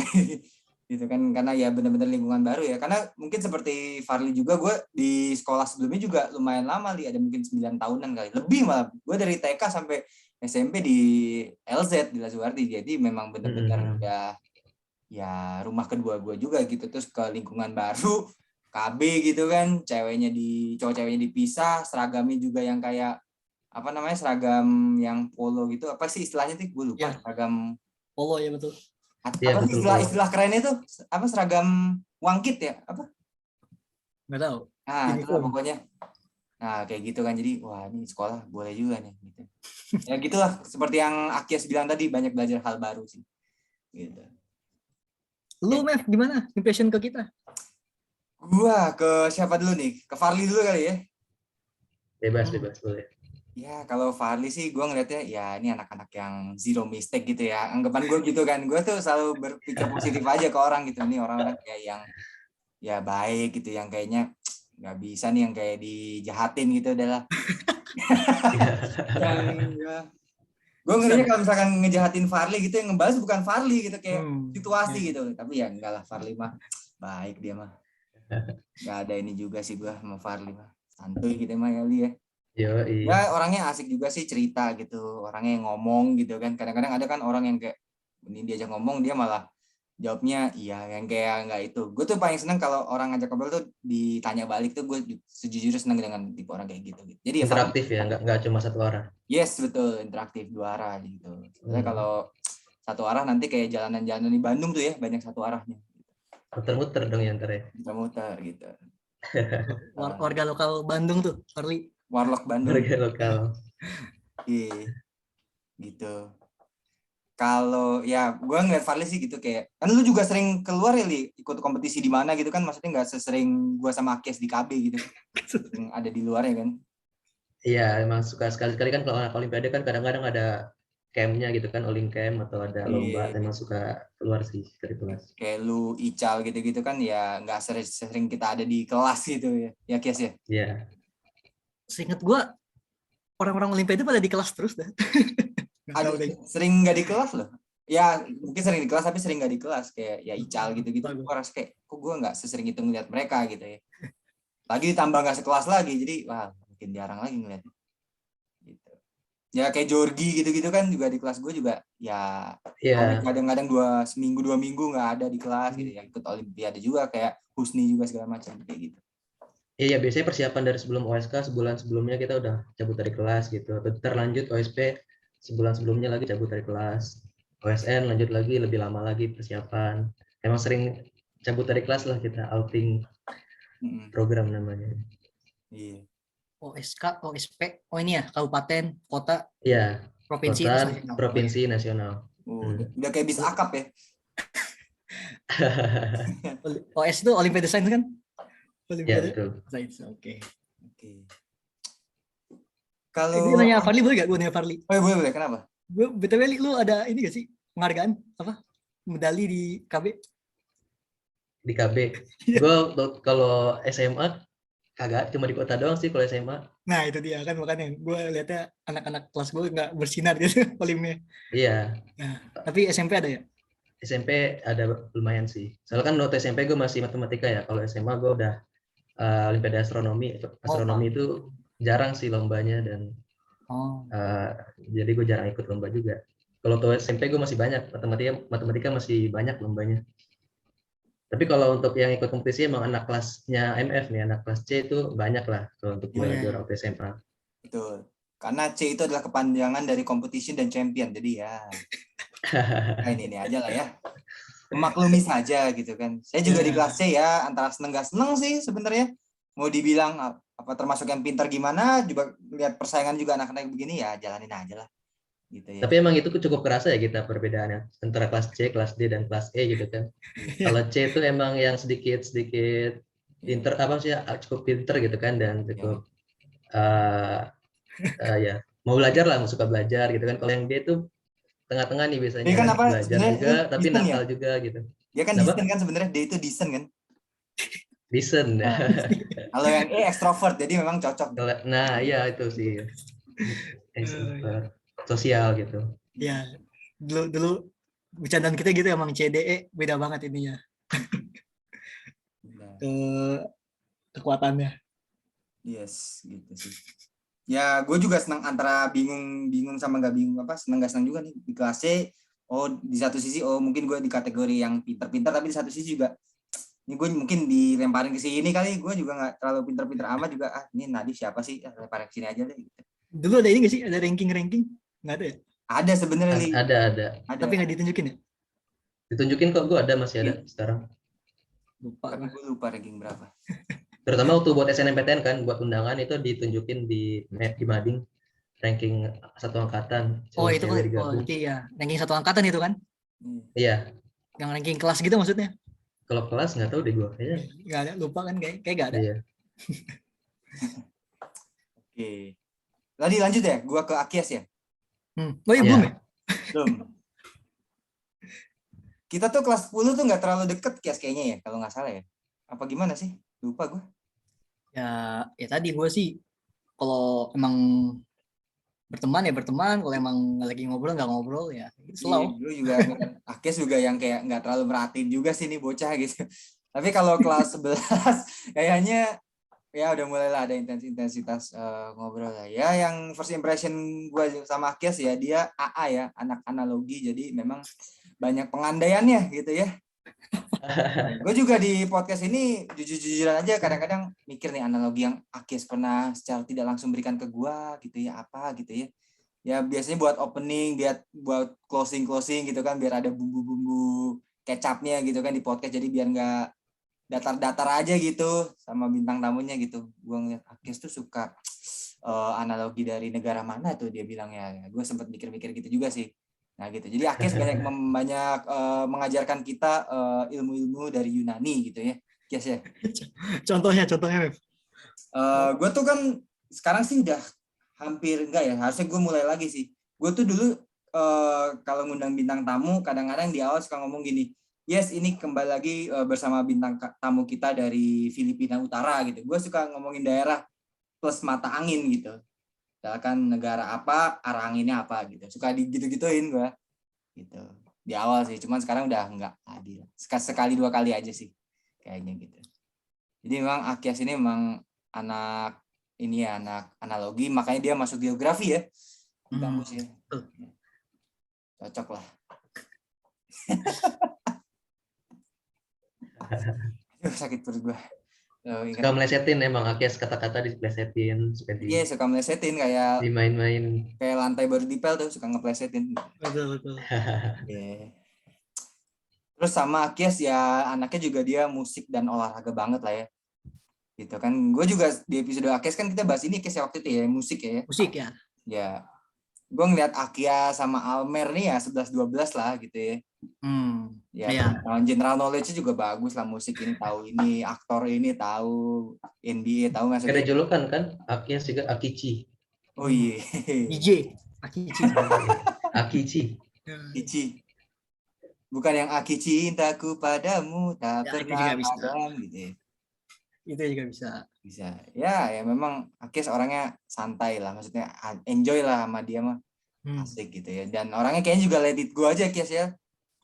A: gitu kan, karena ya benar-benar lingkungan baru ya, karena mungkin seperti Farli juga, gue di sekolah sebelumnya juga lumayan lama, ada mungkin 9 tahunan kali, lebih malah, gue dari TK sampai SMP di LZ di Lazuardi, jadi memang benar-benar udah ya rumah kedua gue juga gitu. Terus ke lingkungan baru KB gitu kan, cowok-ceweknya dipisah, seragamnya juga yang kayak apa namanya, seragam yang polo gitu, apa sih istilahnya tuh, gue lupa.
B: Ya.
A: Seragam
B: Polo ya betul.
C: Iya,
A: apa sih istilah kerennya tuh, apa, seragam wangkit ya, apa?
B: Nggak tahu.
A: Nah, itu
B: Uniform.
A: pokoknya. Nah, kayak gitu kan, jadi wah ini sekolah boleh juga nih gitu. Ya gitulah, seperti yang Akias bilang tadi, banyak belajar hal baru sih. Gitu.
B: Lu Mev gimana impression ke kita?
A: Gua ke siapa dulu nih? Ke Farli dulu kali ya.
C: Bebas boleh.
A: Ya kalau Farli sih gue ngeliatnya ya ini anak-anak yang zero mistake gitu ya. Anggapan gue gitu kan. Gue tuh selalu berpikir positif aja ke orang gitu. Ini orang-orang kayak yang ya baik gitu, yang kayaknya nggak bisa nih yang kayak dijahatin gitu adalah. Gue ngeliatnya kalau misalkan ngejahatin Farli gitu, yang ngebahas bukan Farli gitu, kayak situasi gitu. Tapi ya enggak lah, Farli mah baik dia mah. Nggak ada ini juga sih gue sama Farli mah. Santuy gitu mah ya Li ya. Ya orangnya asik juga sih, cerita gitu, orangnya yang ngomong gitu kan. Kadang-kadang ada kan orang yang kayak ini diajak ngomong dia malah jawabnya iya, yang kayak nggak itu. Gue tuh paling seneng kalau orang ngajak ngobrol tuh ditanya balik tuh, gue sejujurnya seneng dengan tipe orang kayak gitu. Jadi ya
C: interaktif ya, nggak cuma satu arah.
A: Yes betul, interaktif, 2 arah gitu. Soalnya kalau satu arah nanti kayak jalanan-jalanan di Bandung tuh ya, banyak satu arahnya.
C: Muter-muter dong ya ntar ya.
A: Muter-muter gitu.
B: Warga lokal Bandung tuh, Farli.
A: Warlock Bandung.
C: Warga lokal.
A: Iya. Gitu. Kalau ya gue ngeliat Farli sih gitu, kayak kan lu juga sering keluar ya Li, ikut kompetisi di mana gitu kan, maksudnya nggak sesering gue sama Akes di KB gitu, yang ada di luar ya kan.
C: Iya, emang suka sekali-sekali kan kalau anak olimpiade kan kadang-kadang ada campnya gitu kan, olim camp atau ada lomba, emang suka keluar sih dari kelas.
A: Kayak lu Ical gitu-gitu kan ya, nggak sering kita ada di kelas gitu ya Kes ya.
C: Iya.
B: Seingat gue orang-orang olimpiade pada di kelas terus dah.
A: Sering nggak di kelas loh. Ya mungkin sering di kelas tapi sering nggak di kelas, kayak ya Ical gitu-gitu. Gue rasa kayak kok gue nggak sesering itu ngeliat mereka gitu ya. Lagi ditambah nggak sekelas lagi, jadi wah mungkin jarang lagi ngeliatnya. Gitu. Ya kayak Jorgi gitu-gitu kan juga di kelas gue juga ya. Kadang-kadang seminggu 2 minggu nggak ada di kelas gitu ya, ikut olimpiade juga kayak Husni juga segala macam kayak gitu.
C: Iya, biasanya persiapan dari sebelum OSK sebulan sebelumnya kita udah cabut dari kelas gitu. Terlanjut OSP sebulan sebelumnya lagi cabut dari kelas. OSN lanjut lagi lebih lama lagi persiapan. Emang sering cabut dari kelas lah kita, outing program namanya.
A: Iya.
B: OSK, OSP, oh ini ya kabupaten, kota,
C: iya,
B: provinsi,
C: kota, provinsi, nasional.
A: Udah kayak bis akap ya.
B: OS itu Olimpiade Sains kan?
C: Olimpiade
B: Sains, oke.
A: Kalau
B: gue nanya Farli boleh gak? Gue nanya Farli.
A: Oh boleh, kenapa?
B: Gue BTW lu ada ini gak sih penghargaan apa? Medali di KB?
C: Di KB. Gue kalau SMA Kagak, cuma di kota doang sih kalau SMA.
B: Nah itu dia kan, makanya gue lihatnya anak-anak kelas gue nggak bersinar gitu olimnya.
C: Iya,
B: Nah, tapi SMP ada ya?
C: SMP ada lumayan sih. Soalnya kan waktu SMP gue masih matematika ya. Kalau SMA gue udah Olimpiade Astronomi.
B: Oh,
C: Astronomi itu jarang sih lombanya dan
B: oh,
C: eh, jadi gue jarang ikut lomba juga. Kalau tuh SMP gue masih banyak matematika masih banyak lombanya. Tapi kalau untuk yang ikut kompetisi emang anak kelasnya MF nih, anak kelas C itu banyak lah kalau untuk
B: oh ya,
C: juara-juara
B: ya.
C: waktu SMA.
A: Betul. Karena C itu adalah kepanjangan dari competition dan champion. Jadi ya, nah ini aja lah ya. Memaklumi saja gitu kan. Saya juga di kelas C ya, antara seneng gak seneng sih sebenarnya. Mau dibilang apa termasuk yang pintar gimana, juga lihat persaingan juga anak-anak begini ya, jalanin aja lah. Gitu ya.
C: Tapi emang itu cukup kerasa ya kita perbedaannya antara kelas C, kelas D, dan kelas E gitu kan. Kalau C itu emang yang sedikit pinter apa sih ya, cukup pinter gitu kan dan cukup ya mau belajar lah, mau suka belajar gitu kan. Kalau yang D itu tengah-tengah nih biasanya
A: Dia kan
C: anak
A: apa
C: belajar
A: sebenarnya
C: juga
A: itu
C: tapi
A: decent ya?
C: nakal juga gitu.
A: Dia kan
C: Kenapa?
A: decent kan sebenarnya, dia itu decent kan.
C: Decent.
A: Nah, kalau yang E extrovert, jadi memang cocok.
C: Nah, iya itu sih. Extrovert, sosial gitu.
B: Ya, dulu bercandaan kita gitu emang CDE beda banget ininya
A: Nah,
B: ke kekuatannya.
A: yes, gitu sih. Ya, gue juga senang antara bingung sama nggak bingung apa, senang nggak senang juga nih di kelas C. Oh, di satu sisi, oh mungkin gue di kategori yang pintar-pintar, tapi di satu sisi juga, ini gue mungkin dilemparin ke sini kali, gue juga nggak terlalu pintar-pintar amat juga. Ah, ini Nadif siapa sih? Lemparin ke sini aja deh. Gitu.
B: Dulu ada ini nggak sih? Ada ranking-ranking? Nggak ada ya?
A: Ada sebenarnya, Li.
C: Ada.
B: Tapi nggak ditunjukin ya?
C: Ditunjukin kok, gue ada, masih ada sekarang.
B: Lupa.
A: Tapi gue lupa ranking berapa.
C: Terutama waktu buat SNMPTN kan, buat undangan itu ditunjukin di Mading ranking satu angkatan,
B: Oh
C: cowok
B: itu kan,
C: cewek
B: oh
C: digabung.
B: itu ya. Ranking satu angkatan itu kan?
C: Iya.
B: Yang ranking kelas gitu maksudnya?
C: Kalau kelas nggak tahu deh gue. Kayaknya.
B: Nggak ada, lupa kan? Kayak nggak ada.
C: Iya.
A: Oke. Tadi lanjut ya, gue ke Akias ya.
B: Oh iya, belum ya?
A: Belum. Kita tuh kelas 10 tuh nggak terlalu deket Kias kayaknya ya, kalau nggak salah ya. Apa gimana sih? Lupa gue.
B: Ya tadi gue sih kalau emang berteman ya berteman, kalau emang lagi ngobrol nggak ngobrol ya slow.
A: Dulu juga Akias juga yang kayak nggak terlalu merhatiin juga sih nih bocah gitu. Tapi kalau kelas 11 kayaknya ya udah mulai lah ada intensitas ngobrol lah. Ya yang first impression gue sama Akias ya, dia AA ya, anak analogi, jadi memang banyak pengandaiannya gitu ya. Gue juga di podcast ini jujur-jujuran aja kadang-kadang mikir nih analogi yang Akias pernah secara tidak langsung berikan ke gue gitu ya, apa gitu ya. Ya biasanya buat opening, buat closing gitu kan, biar ada bumbu-bumbu kecapnya gitu kan di podcast, jadi biar nggak datar-datar aja gitu sama bintang tamunya gitu. Gue ngeliat Akias tuh suka analogi dari negara mana tuh dia bilangnya. Gue sempat mikir-mikir gitu juga sih. Nah gitu. Jadi Akias banyak mengajarkan kita ilmu-ilmu dari Yunani gitu ya. Akias ya.
B: Contohnya Mef.
A: Gue tuh kan sekarang sih udah hampir enggak ya. Harusnya gue mulai lagi sih. Gue tuh dulu kalau ngundang bintang tamu kadang-kadang di awal suka ngomong gini. Yes, ini kembali lagi bersama bintang tamu kita dari Filipina Utara gitu. Gue suka ngomongin daerah plus mata angin gitu. Misalkan negara apa, arah anginnya apa gitu. Suka gitu-gituin gue. Gitu. Di awal sih, cuman sekarang udah enggak adil. Sekali 2 kali aja sih kayaknya gitu. Jadi memang Akias ini memang anak ini ya, anak analogi, makanya dia masuk geografi ya. Di kampus ya. Cocok lah. Sakit perut gue.
C: Suka melesetin emang Akias, kata-kata diplesetin,
A: Iya, suka melesetin kayak
C: dimain-main.
A: Kayak lantai baru dipel tuh suka ngeplesetin.
B: Betul.
A: Yeah. Terus sama Akias ya anaknya juga dia musik dan olahraga banget lah ya. Gitu kan. Gue juga di episode Akias kan kita bahas ini Akias waktu itu ya, musik ya.
B: Musik ya.
A: Ya. Gue ngeliat Akias sama Almer nih ya 11-12 lah gitu ya. Ya. General knowledge juga bagus lah, musik ini tahu, ini aktor ini tahu, NBA tahu nggak sih?
C: Ada julukan kan Akias juga Akici.
A: Oh iya.
B: DJ Akici.
A: Akici. Bukan yang Aki cintaku padamu tak pernah padam gitu ya.
B: Itu juga bisa.
A: Bisa. Ya memang Akis orangnya santai lah, maksudnya enjoy lah sama dia mah. Asik gitu ya. Dan orangnya kayaknya juga let it go aja Akis ya.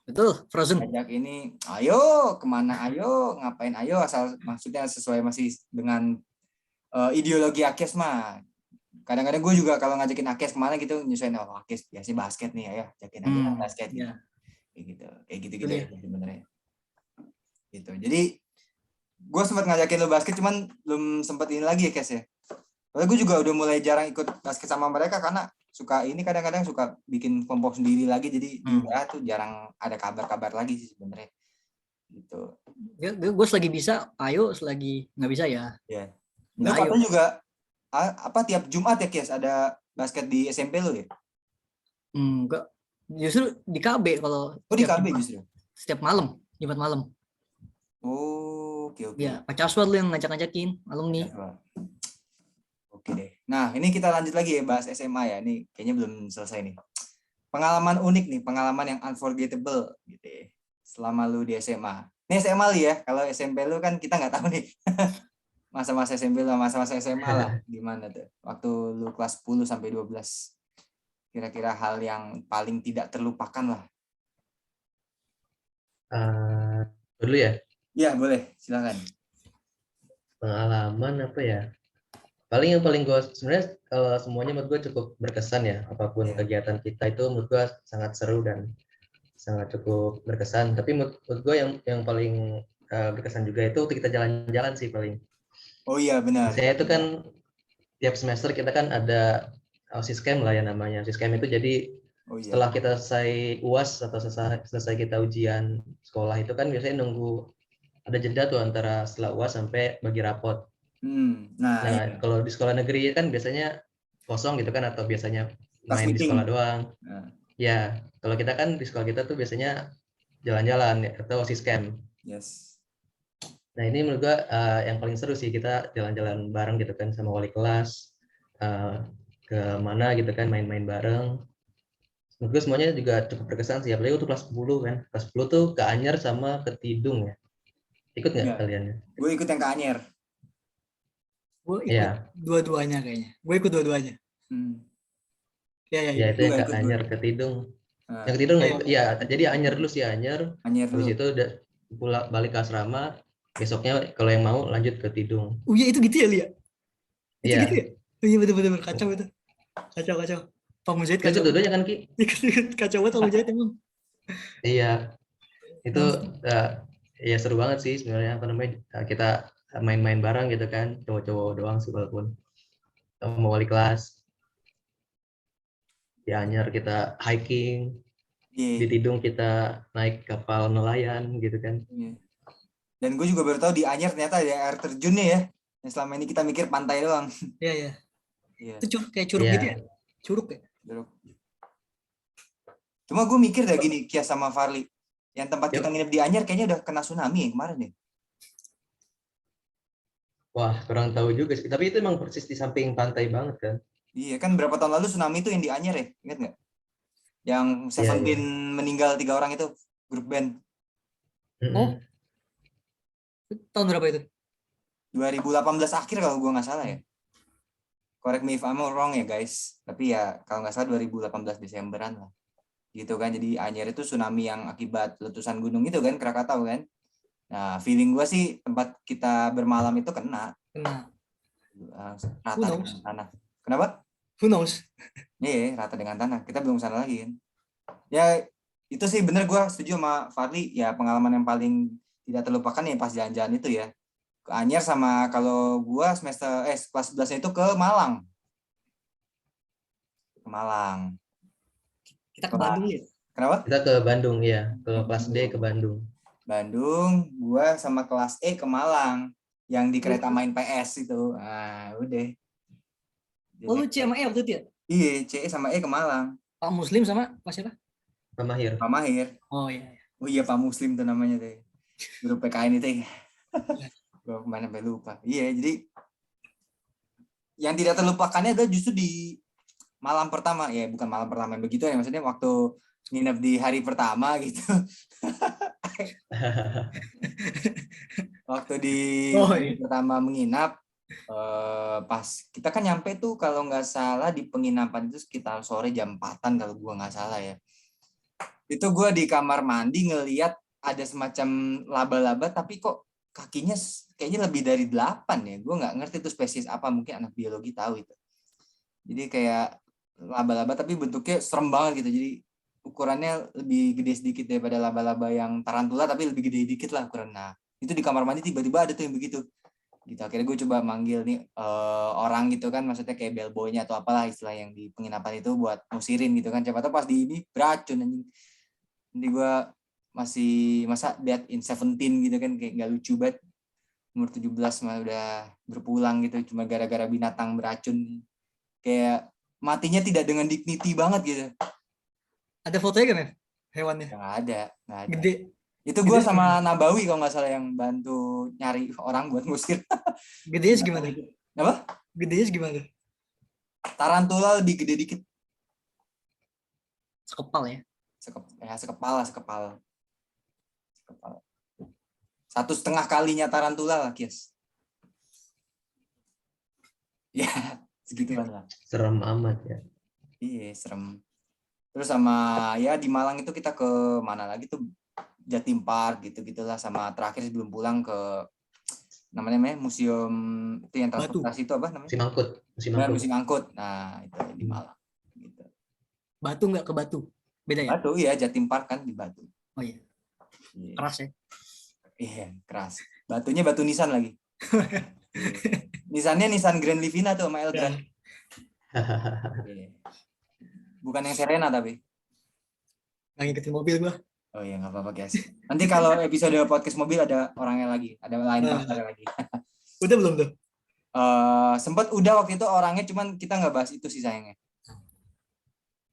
B: Betul, Frozen.
A: Ajak ini, ayo kemana, ayo ngapain, ayo asal maksudnya sesuai masih dengan ideologi Akis mah. Kadang-kadang gue juga kalau ngajakin Akis kemana gitu nyesuaiin, oh Akis biasanya basket nih, ayo ajakin aja basket gitu.
B: Ya.
A: Kayak gitu
B: Iya.
A: ya sebenarnya. Gitu. Jadi gue sempat ngajakin lo basket cuman belum sempat ini lagi ya Kes ya. Soalnya gue juga udah mulai jarang ikut basket sama mereka karena suka ini kadang-kadang suka bikin kelompok sendiri lagi jadi juga tuh jarang ada kabar-kabar lagi sih sebenarnya. Gitu.
B: Gue selagi bisa, ayo, selagi nggak bisa ya.
A: Ya.
B: Nggak
A: Lo
B: ayo.
A: katanya juga apa tiap Jumat ya Kes ada basket di SMP lo ya?
B: Enggak. Justru di KB kalau.
A: Oh di KB justru.
B: Setiap malam, Jumat malam.
A: Oh, oke.
B: Ya, Pak Caswad lu yang ngajak-ngajakin alumni.
A: Oke deh. Nah, ini kita lanjut lagi ya bahas SMA ya. Ini kayaknya belum selesai nih. Pengalaman unik nih, pengalaman yang unforgettable gitu ya. Selama lu di SMA. Ini SMA lu ya. Kalau SMP lu kan kita nggak tahu nih. Masa-masa SMP lu, masa-masa SMA lah gimana tuh? Waktu lu kelas 10 sampai 12. Kira-kira hal yang paling tidak terlupakan lah.
C: Dulu ya.
A: Iya, boleh. Silakan.
C: Pengalaman apa ya? Yang paling gue sebenarnya kalau semuanya menurut gue cukup berkesan ya, apapun kegiatan kita itu menurut gue sangat seru dan sangat cukup berkesan. Tapi menurut gue yang paling berkesan juga itu waktu kita jalan-jalan sih paling.
A: Oh iya benar.
C: Biasanya itu kan tiap semester kita kan ada OSIS camp lah ya namanya. OSIS camp itu jadi setelah kita selesai UAS atau selesai kita ujian sekolah itu kan biasanya nunggu ada jeda tuh antara setelah UAS sampai bagi rapot. Nah,
A: Iya.
C: kalau di sekolah negeri kan biasanya kosong gitu kan atau biasanya main di sekolah doang. Ya, kalau kita kan di sekolah kita tuh biasanya jalan-jalan atau OSIS camp.
A: Yes.
C: Nah, ini menurut gua yang paling seru sih kita jalan-jalan bareng gitu kan sama wali kelas ke mana gitu kan main-main bareng. Menurut gua semuanya juga cukup berkesan sih apalagi untuk kelas 10 kan. Kelas 10 tuh ke Anyar sama ke Tidung ya. Ikut nggak kalian?
A: Gue ikut yang ke Anyer.
B: Gue ikut dua-duanya kayaknya. Gue ikut dua-duanya.
C: Ya itu yang ke Anyar ke Tidung. Yang ke Tidung ya jadi Anyar dulu sih Anyar. Habis itu udah balik ke asrama. Besoknya kalau yang mau lanjut ke Tidung.
B: Oh iya itu gitu ya Lia? Itu
C: Iya.
B: gitu ya? Oh iya betul-betul kacau itu. Kacau. Pak Mujahid kacau.
C: Itu kan Ki?
B: Kacau banget Pak Mujahid emang.
C: Iya. Itu ya seru banget sih sebenarnya apa namanya kita main-main bareng gitu kan cowok-cowok doang sih walaupun sama wali kelas di Anyar kita hiking di Tidung kita naik kapal nelayan gitu kan.
A: Dan gue juga baru tahu di Anyer ternyata ada air terjunnya ya yang selama ini kita mikir pantai doang.
B: Iya. Itu kayak curug gitu ya? Curug ya?
A: Cuma gue mikir dah gini Kias sama Farli yang tempat kita nginep di Anyer kayaknya udah kena tsunami ya kemarin nih.
C: Wah, kurang tahu juga sih. Tapi itu emang persis di samping pantai banget kan.
A: Iya kan berapa tahun lalu tsunami itu yang di Anyer ya, ingat nggak? Yang Seventeen meninggal 3 orang itu grup band.
B: Oh, tahun berapa itu?
A: 2018 akhir kalau gue nggak salah ya. Correct me if I'm wrong ya guys. Tapi ya kalau nggak salah 2018 Desemberan lah. Gitu kan. Jadi Anyer itu tsunami yang akibat letusan gunung itu kan, Krakatau kan. Nah, feeling gue sih tempat kita bermalam itu kena. Rata dengan tanah. Kenapa?
B: Who knows?
A: Iya, rata dengan tanah. Kita belum sana lagi kan. Ya, itu sih bener gue setuju sama Farli. Ya, pengalaman yang paling tidak terlupakan ya pas jalan-jalan itu ya. Ke Anyer sama kalau gue semester kelas 11-nya itu ke Malang. Ke Malang.
B: Kita ke Bandung ya?
A: Kenapa?
C: Kita ke Bandung ya. Ke kelas D ke Bandung.
A: Bandung, gue sama kelas E ke Malang. Yang di kereta main PS itu. Ah, udah.
B: Oh lu C sama E waktu itu ya?
A: Iya, C sama E ke Malang.
B: Pak Muslim sama Pak siapa?
C: Pak Mahir.
A: Pak Mahir.
B: Oh iya.
A: Oh iya Pak Muslim tuh namanya deh. Grup PKN itu ya. Gue kemana sampai lupa. Iya, jadi yang tidak terlupakannya adalah justru di malam pertama. Ya bukan malam pertama yang begitu ya. Maksudnya waktu nginep di hari pertama gitu. waktu di
B: Oh,
A: hari
B: iya.
A: pertama menginap, pas kita kan nyampe tuh kalau nggak salah di penginapan itu sekitar sore jam 4-an kalau gua nggak salah ya. Itu gua di kamar mandi ngeliat ada semacam laba-laba tapi kok kakinya kayaknya lebih dari 8 ya. Gua nggak ngerti itu spesies apa, mungkin anak biologi tahu itu. Jadi kayak laba-laba tapi bentuknya serem banget gitu. Jadi ukurannya lebih gede sedikit daripada laba-laba yang tarantula tapi lebih gede dikit lah ukuran. Nah, itu di kamar mandi tiba-tiba ada tuh yang begitu. Gitu. Akhirnya gue coba manggil nih orang gitu kan, maksudnya kayak bellboynya atau apalah istilah yang di penginapan itu buat ngusirin gitu kan. Siapa tahu pas di ini beracun anjing. Nanti gue masih masa Dead in 17 gitu kan, kayak nggak lucu banget. Umur 17 mah udah berpulang gitu cuma gara-gara binatang beracun. Kayak matinya tidak dengan dignity banget gitu.
B: Ada fotonya kan ya hewannya?
A: Nggak ada, nggak ada.
B: Gede.
A: Itu gue
B: Gedenya
A: sama
B: gimana?
A: Nabawi kalau nggak salah yang bantu nyari orang buat ngusir.
B: Gedenya segimana?
A: Apa?
B: Gedenya segimana?
A: Tarantula lebih gede dikit.
B: Sekepal ya.
A: Sekepal. 1,5 kalinya tarantula lah, Kies. Ya, segituan lah.
C: Serem amat ya.
A: Iya, serem. Terus sama ya di Malang itu kita ke mana lagi tuh, Jatim Park gitu-gitulah, sama terakhir sebelum pulang ke namanya museum itu yang
B: Batu.
A: transportasi itu apa namanya?
C: Musim angkut.
A: Musim angkut. Nah, itu di Malang gitu.
B: Batu nggak ke Batu? Beda ya?
A: Batu ya, Jatim Park kan di Batu.
B: Oh iya.
A: Iya.
B: Keras ya.
A: Iya, keras. Batunya batu Nissan lagi. Nissannya Nissan Grand Livina tuh sama Elgrand. Iya. Bukan yang Serena tapi.
B: Nggak ngikutin mobil gua.
A: Oh iya, nggak apa-apa guys. Nanti kalau episode podcast mobil ada orangnya lagi, ada lain partnernya lagi.
B: Udah belum tuh?
A: Sempat udah waktu itu orangnya, cuman kita nggak bahas itu sih sayangnya.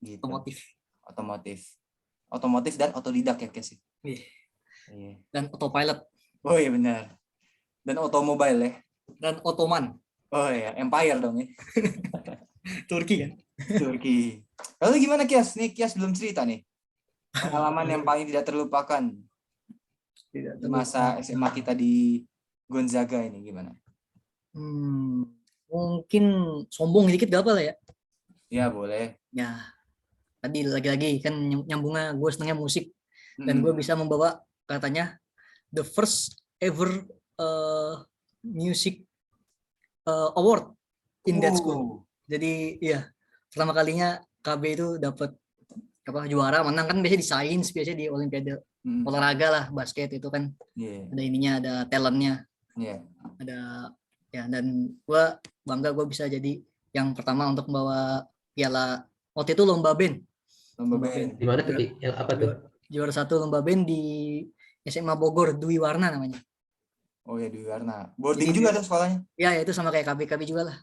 A: Gitu. Otomotif dan otodidak ya guys.
B: Iya. Dan autopilot.
A: Oh iya benar. Dan otomobile ya.
B: Dan otoman.
A: Oh iya, Empire dong ya.
B: Turki kan?
A: Turki. Lalu gimana Kias? Nih Kias belum cerita nih. Pengalaman yang paling tidak terlupakan di masa SMA kita di Gonzaga ini gimana?
B: Mungkin sombong dikit gak apa lah ya?
A: Ya boleh.
B: Ya, tadi lagi-lagi kan nyambungnya gue senangnya musik. Dan gue bisa membawa katanya the first ever music award in that school. Jadi ya pertama kalinya KB itu dapat juara, menang kan biasanya di sains, biasanya di olimpiade olahraga lah, basket itu kan ada ininya, ada talentnya, ada ya, dan gue bangga gue bisa jadi yang pertama untuk membawa piala. Waktu itu lomba band.
C: Di mana tuh? Yang apa tuh?
B: Juara 1 lomba band di SMA Bogor, Dwi Warna namanya.
A: Oh ya, Dwi Warna. Boarding juga tuh sekolahnya?
B: Ya itu sama kayak KB juga lah.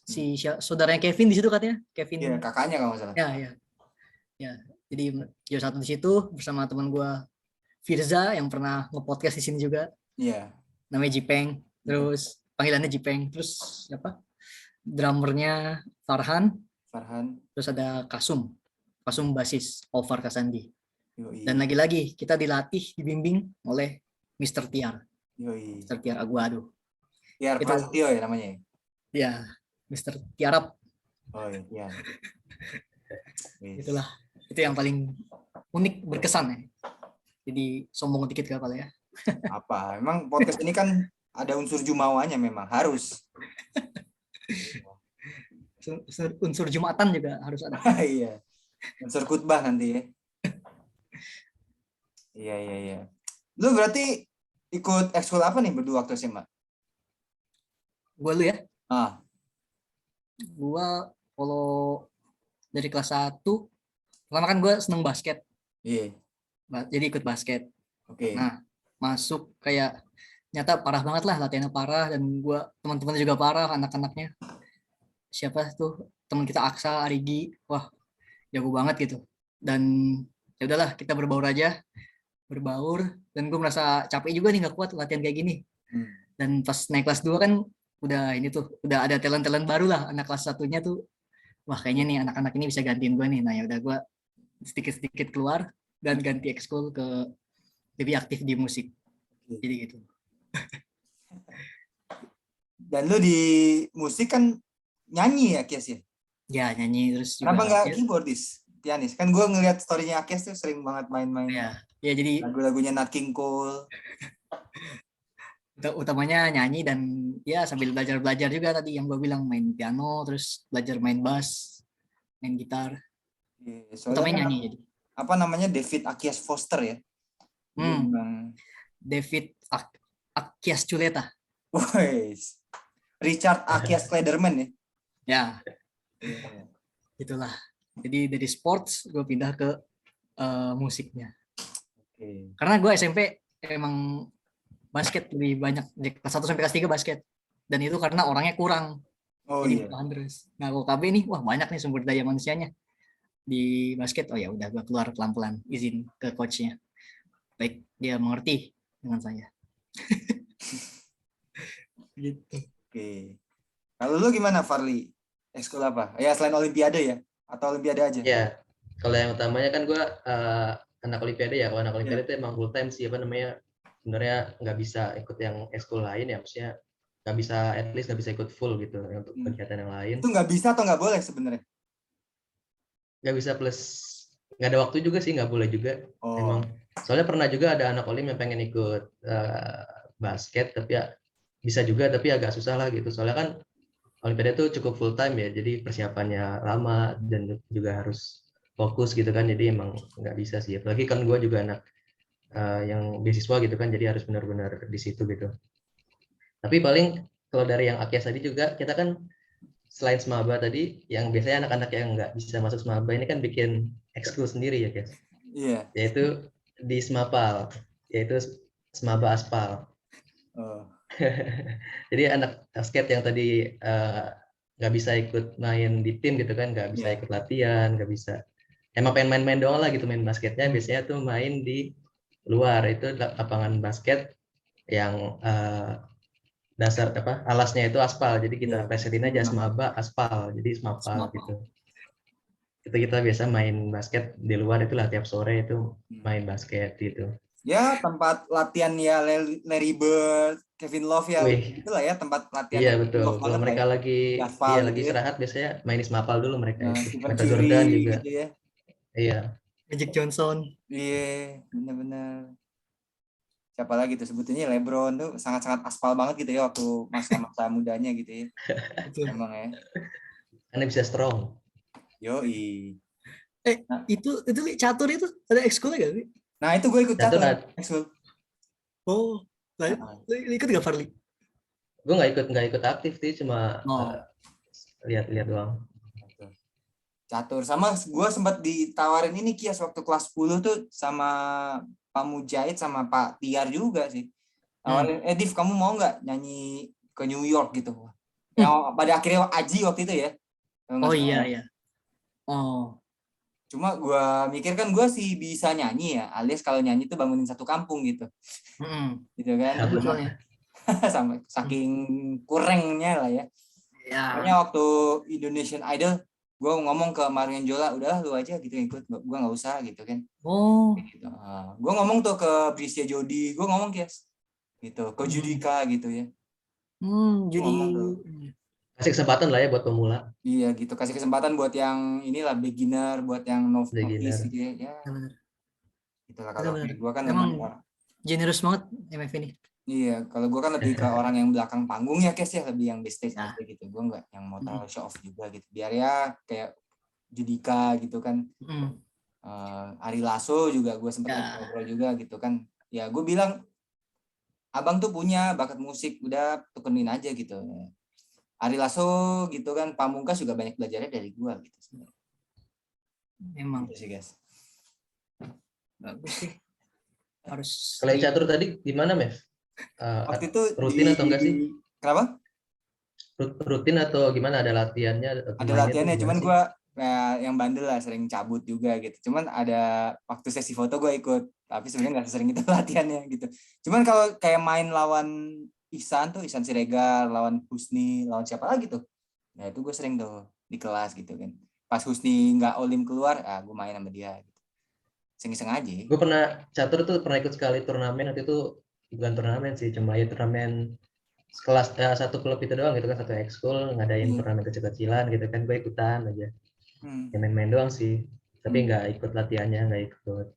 B: Si saudaranya Kevin di situ katanya. Kevin.
A: Iya, kakaknya kalau nggak salah.
B: Ya. Jadi juara 1 di situ bersama teman gue Firza yang pernah nge-podcast di sini juga.
A: Iya.
B: Namanya Jipeng. Terus panggilannya Jipeng. Terus siapa? Drummernya Farhan. Terus ada Kasum basis Alvar Kasandi. Dan lagi-lagi kita dilatih, dibimbing oleh Mr. Tiar. Mr. Tiar Aguado.
A: Tiar Prasetyo ya namanya?
B: Ya, Mr. Tiarap.
A: Oh iya.
B: Itulah. Itu yang paling unik, berkesan ya. Jadi sombong dikit gak apa ya.
A: Apa? Emang podcast ini kan ada unsur jumawanya, memang harus.
B: Unsur Jumatan juga harus ada.
A: Iya. Unsur khutbah nanti ya. Iya. Lu berarti ikut ekskul apa nih berdua waktu SMA?
B: Gua lu ya?
A: Gua
B: kalau dari kelas 1 pertama kan gue seneng basket.
A: Iya.
B: Jadi ikut basket.
A: Oke.
B: Nah, masuk kayak nyata parah banget lah, latihannya parah, dan gue teman-temannya juga parah, anak-anaknya. Siapa tuh teman kita Aksa, Arigi, wah jago banget gitu. Dan ya udahlah, kita berbaur dan gue merasa capek juga nih, nggak kuat latihan kayak gini. Dan pas naik kelas 2 kan udah ada talent baru lah. Anak kelas 1-nya tuh wah kayaknya nih anak-anak ini bisa gantiin gue nih. Nah ya udah, gue sedikit keluar dan ganti ekskul ke lebih aktif di musik. Jadi gitu.
A: Dan lu di musik kan nyanyi ya, Kies ya?
B: Ya nyanyi terus
A: Kenapa
B: juga
A: nggak
B: ya,
A: keyboardis, pianis? Kan gue ngeliat story-nya Kies tuh sering banget main-main
B: ya, ya jadi
A: lagu-lagunya Nat King Cole.
B: utamanya nyanyi dan ya sambil belajar juga tadi yang gue bilang main piano terus belajar main bass, main gitar,
A: Iya, soalnya
B: utamanya
A: kan
B: nyanyi jadi.
A: apa namanya David Akias Foster ya. Dia
B: Hmm,
A: memang,
B: David Akias Culeta.
A: wes, Richard Akias Klederman ya.
B: Ya,
A: Iya.
B: itulah. Jadi dari sports gue pindah ke musiknya.
A: Oke.
B: Karena gue SMP emang basket lebih banyak dari kelas 1 sampai kelas 3 basket. Dan itu karena orangnya kurang.
A: Oh
B: Jadi
A: iya.
B: bahan terus. Nah, kalau KB nih wah banyak nih sumber daya manusianya di basket. Oh ya udah gue keluar pelan-pelan izin ke coachnya. Baik dia mengerti dengan saya. Gitu.
A: Oke. Kalau lu gimana, Farli? Ekskul apa? Ya selain Olimpiade ya? Atau Olimpiade aja?
C: Ya, kalau yang utamanya kan gue anak Olimpiade ya. Kalau anak Olimpiade
A: Iya.
C: itu emang full time sih, apa namanya, sebenarnya nggak bisa ikut yang ekskul lain ya, maksudnya nggak bisa, at least nggak bisa ikut full gitu untuk kegiatan yang lain.
A: Itu nggak bisa atau nggak boleh sebenarnya?
C: Nggak bisa plus nggak ada waktu juga sih, nggak boleh juga
A: Oh.
C: emang. Soalnya pernah juga ada anak Olim yang pengen ikut basket, tapi ya bisa juga, tapi agak susah lah gitu. Soalnya kan Olimpiade itu cukup full time ya, jadi persiapannya lama dan juga harus fokus gitu kan, jadi emang nggak bisa sih. Apalagi kan gue juga anak yang beasiswa gitu kan, jadi harus benar-benar di situ gitu. Tapi paling kalau dari yang Akyas tadi juga, kita kan selain Semaba tadi, yang biasanya anak-anak yang nggak bisa masuk Semaba ini kan bikin ekskul sendiri ya guys,
A: Iya.
C: yaitu di Semapal, yaitu Semaba Aspal.
A: Oh.
C: Jadi anak basket yang tadi nggak bisa ikut main di tim gitu kan, nggak bisa
A: Iya.
C: ikut latihan, nggak bisa, emang pengen main-main doang lah gitu main basketnya, biasanya tuh main di luar, itu lapangan basket yang dasar apa alasnya itu aspal, jadi kita
A: Iya.
C: presetin aja Semaba Aspal, jadi Semapal
B: Semua.
C: gitu. Itu kita biasa main basket di luar, itu lah tiap sore itu main basket gitu.
A: Ya tempat latihan ya Larry Bird, Kevin Love ya,
C: Wih,
A: itulah ya tempat
C: iya
A: latihan Kevin
C: betul.
A: Love
C: Kalau
A: banget lah
C: mereka
A: ya.
C: lagi
A: Di aspal
C: iya
A: gitu
C: lagi
A: ya.
C: istirahat biasanya main di Semapal dulu mereka
A: Nah,
C: itu.
A: Stephen
C: Michael
A: Curry
C: Jordan juga.
A: gitu ya.
C: Iya.
B: Magic Johnson.
A: Iya, benar-benar. Siapa lagi tuh sebetulnya LeBron tuh sangat-sangat aspal banget gitu ya waktu masa-masa mudanya gitu ya.
B: Betul.
A: Emang ya.
C: Karena bisa strong.
A: Yoi. Nah,
B: Itu catur itu ada ekskulnya gak sih?
A: nah itu gue ikut
C: Catur,
A: catur. Ekskul.
B: Oh, lu ikut gak Farli?
C: gue nggak ikut aktif sih, cuma
B: Oh,
C: lihat-lihat doang.
A: Catur. Sama gue sempat ditawarin ini Kias waktu kelas 10 tuh sama Pak Mujahid sama Pak Tiar juga sih. Tawarin, Div kamu mau nggak nyanyi ke New York gitu. Yang pada akhirnya Aji waktu itu ya. Kalau nggak
B: oh
A: salah
B: iya
A: ya.
B: iya. Oh,
A: Cuma gue mikir kan gue sih bisa nyanyi ya. Alias kalau nyanyi tuh bangunin satu kampung gitu. Gitu kan.
B: bagus
A: Cuma
B: soalnya.
A: sampai saking kurangnya lah ya. Makanya
B: Ya,
A: waktu Indonesian Idol gue ngomong ke Marion Jola, udahlah lu aja gitu ikut, gue nggak usah gitu kan.
B: oh,
A: Gitu. Gue ngomong tuh ke Brisya Jody, gue ngomong Kias gitu, ke Judika gitu ya. Gua
B: jadi
A: ngomong tuh,
C: Kasih kesempatan lah ya buat pemula,
A: iya gitu, kasih kesempatan buat yang inilah beginner, buat yang novice
C: beginner.
A: gitu ya. Ya
B: benar,
A: itulah kalau
B: benar.
A: gue kan
B: Emang
A: memang
B: generous banget MF ini.
A: iya, kalau gue kan lebih ke orang yang belakang panggung ya Kias ya, lebih yang backstage
B: Ya.
A: aja gitu. Gue nggak yang mau terlalu show off juga gitu. Biar ya kayak Judika gitu kan. Ari Lasso juga gue sempet
B: Ya,
A: ngobrol juga gitu kan. Ya gue bilang abang tuh punya bakat musik, udah tukenin aja gitu. Ari Lasso gitu kan, Pamungkas juga banyak belajarnya dari gue gitu sebenarnya.
B: emang
A: Gitu sih guys.
B: bagus sih. Harus
C: Kalau yang catur tadi gimana, Mev?
A: Waktu itu
C: Rutin atau enggak sih?
A: Kenapa?
C: Rutin atau gimana? Ada latihannya atau
A: Ada
C: mainnya tuh
A: latihannya,
C: gimana
A: cuman
C: sih?
A: gue yang bandel lah, sering cabut juga gitu. Cuman ada waktu sesi foto gue ikut, tapi sebenarnya nggak sesering itu latihannya gitu. Cuman kalau kayak main lawan Ihsan Siregar, lawan Husni, lawan siapa lagi tuh? Nah itu gue sering tuh di kelas gitu kan. Pas Husni nggak olim keluar, gue main sama dia. Gitu. Iseng-iseng aja.
C: Gue pernah catur tuh pernah ikut sekali turnamen, waktu itu bukan turnamen sih, cuma ya turnamen sekelas satu klub itu doang gitu kan, satu ekskul ngadain turnamen kecil-kecilan gitu kan, gue ikutan aja. Ya main-main doang sih, tapi nggak ikut latihannya, nggak ikut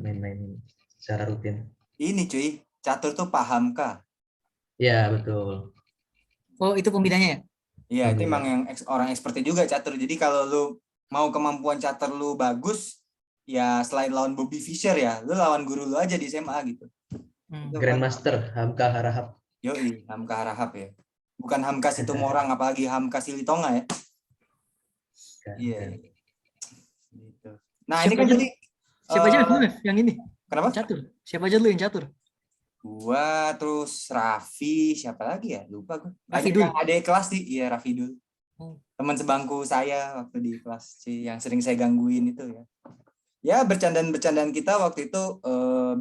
C: main-main secara rutin.
A: Ini cuy, catur tuh paham kah?
C: Ya betul.
B: Oh, itu pembinanya ya?
A: Iya, itu
C: Pembina.
A: emang yang orang expertnya juga catur. Jadi kalau lu mau kemampuan catur lu bagus, ya selain lawan Bobby Fischer ya, lu lawan guru lu aja di SMA gitu. Itu kan
C: Grandmaster Hamka Harahap.
A: yoi, Hamka Harahap ya. Bukan Hamka Situmorang, apalagi Hamka Silitonga ya.
C: Kan,
A: Iya.
C: kan.
A: Gitu. Nah, ini kan tadi
B: Siapa aja dulu yang ini?
A: kenapa?
B: Catur. Siapa aja dulu yang catur?
A: Gua terus Raffi, siapa lagi ya? Lupa gua.
B: Raffi
A: Ada
B: Dul.
A: yang adik kelas sih, iya Raffi Dul.
B: Oh.
A: Teman sebangku saya waktu di kelas C yang sering saya gangguin itu ya. Ya bercandaan-bercandaan kita waktu itu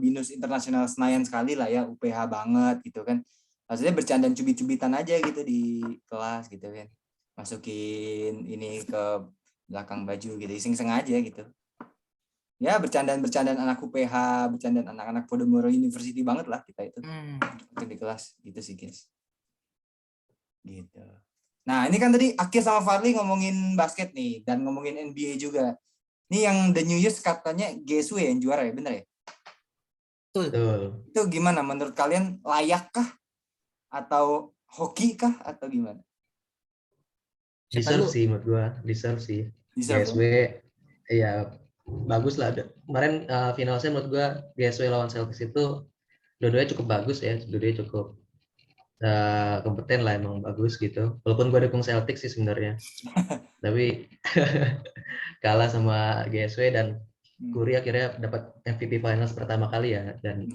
A: BINUS Internasional Senayan sekali lah ya, UPH banget gitu kan. Maksudnya bercandaan cubit-cubitan aja gitu di kelas gitu kan. Masukin ini ke belakang baju gitu, iseng-iseng aja gitu. Ya bercandaan-bercandaan anak UPH, bercandaan anak-anak Podomoro University banget lah kita itu. Waktu di kelas gitu sih guys. Gitu. Nah ini kan tadi Akil sama Farli ngomongin basket nih dan ngomongin NBA juga. Ini yang The New Years katanya GSW yang juara ya, bener ya?
C: Betul.
A: Itu gimana menurut kalian, layakkah atau hoki kah atau gimana?
C: Deserve sih menurut gua, deserve sih. GSW ya bagus lah. Kemarin finalnya menurut gua GSW lawan Celtics itu dua-duanya cukup bagus ya, dua-duanya cukup kompeten lah, emang bagus gitu. Walaupun gue dukung Celtics sih sebenarnya, tapi kalah sama GSW dan Curry akhirnya dapat MVP Finals pertama kali ya, dan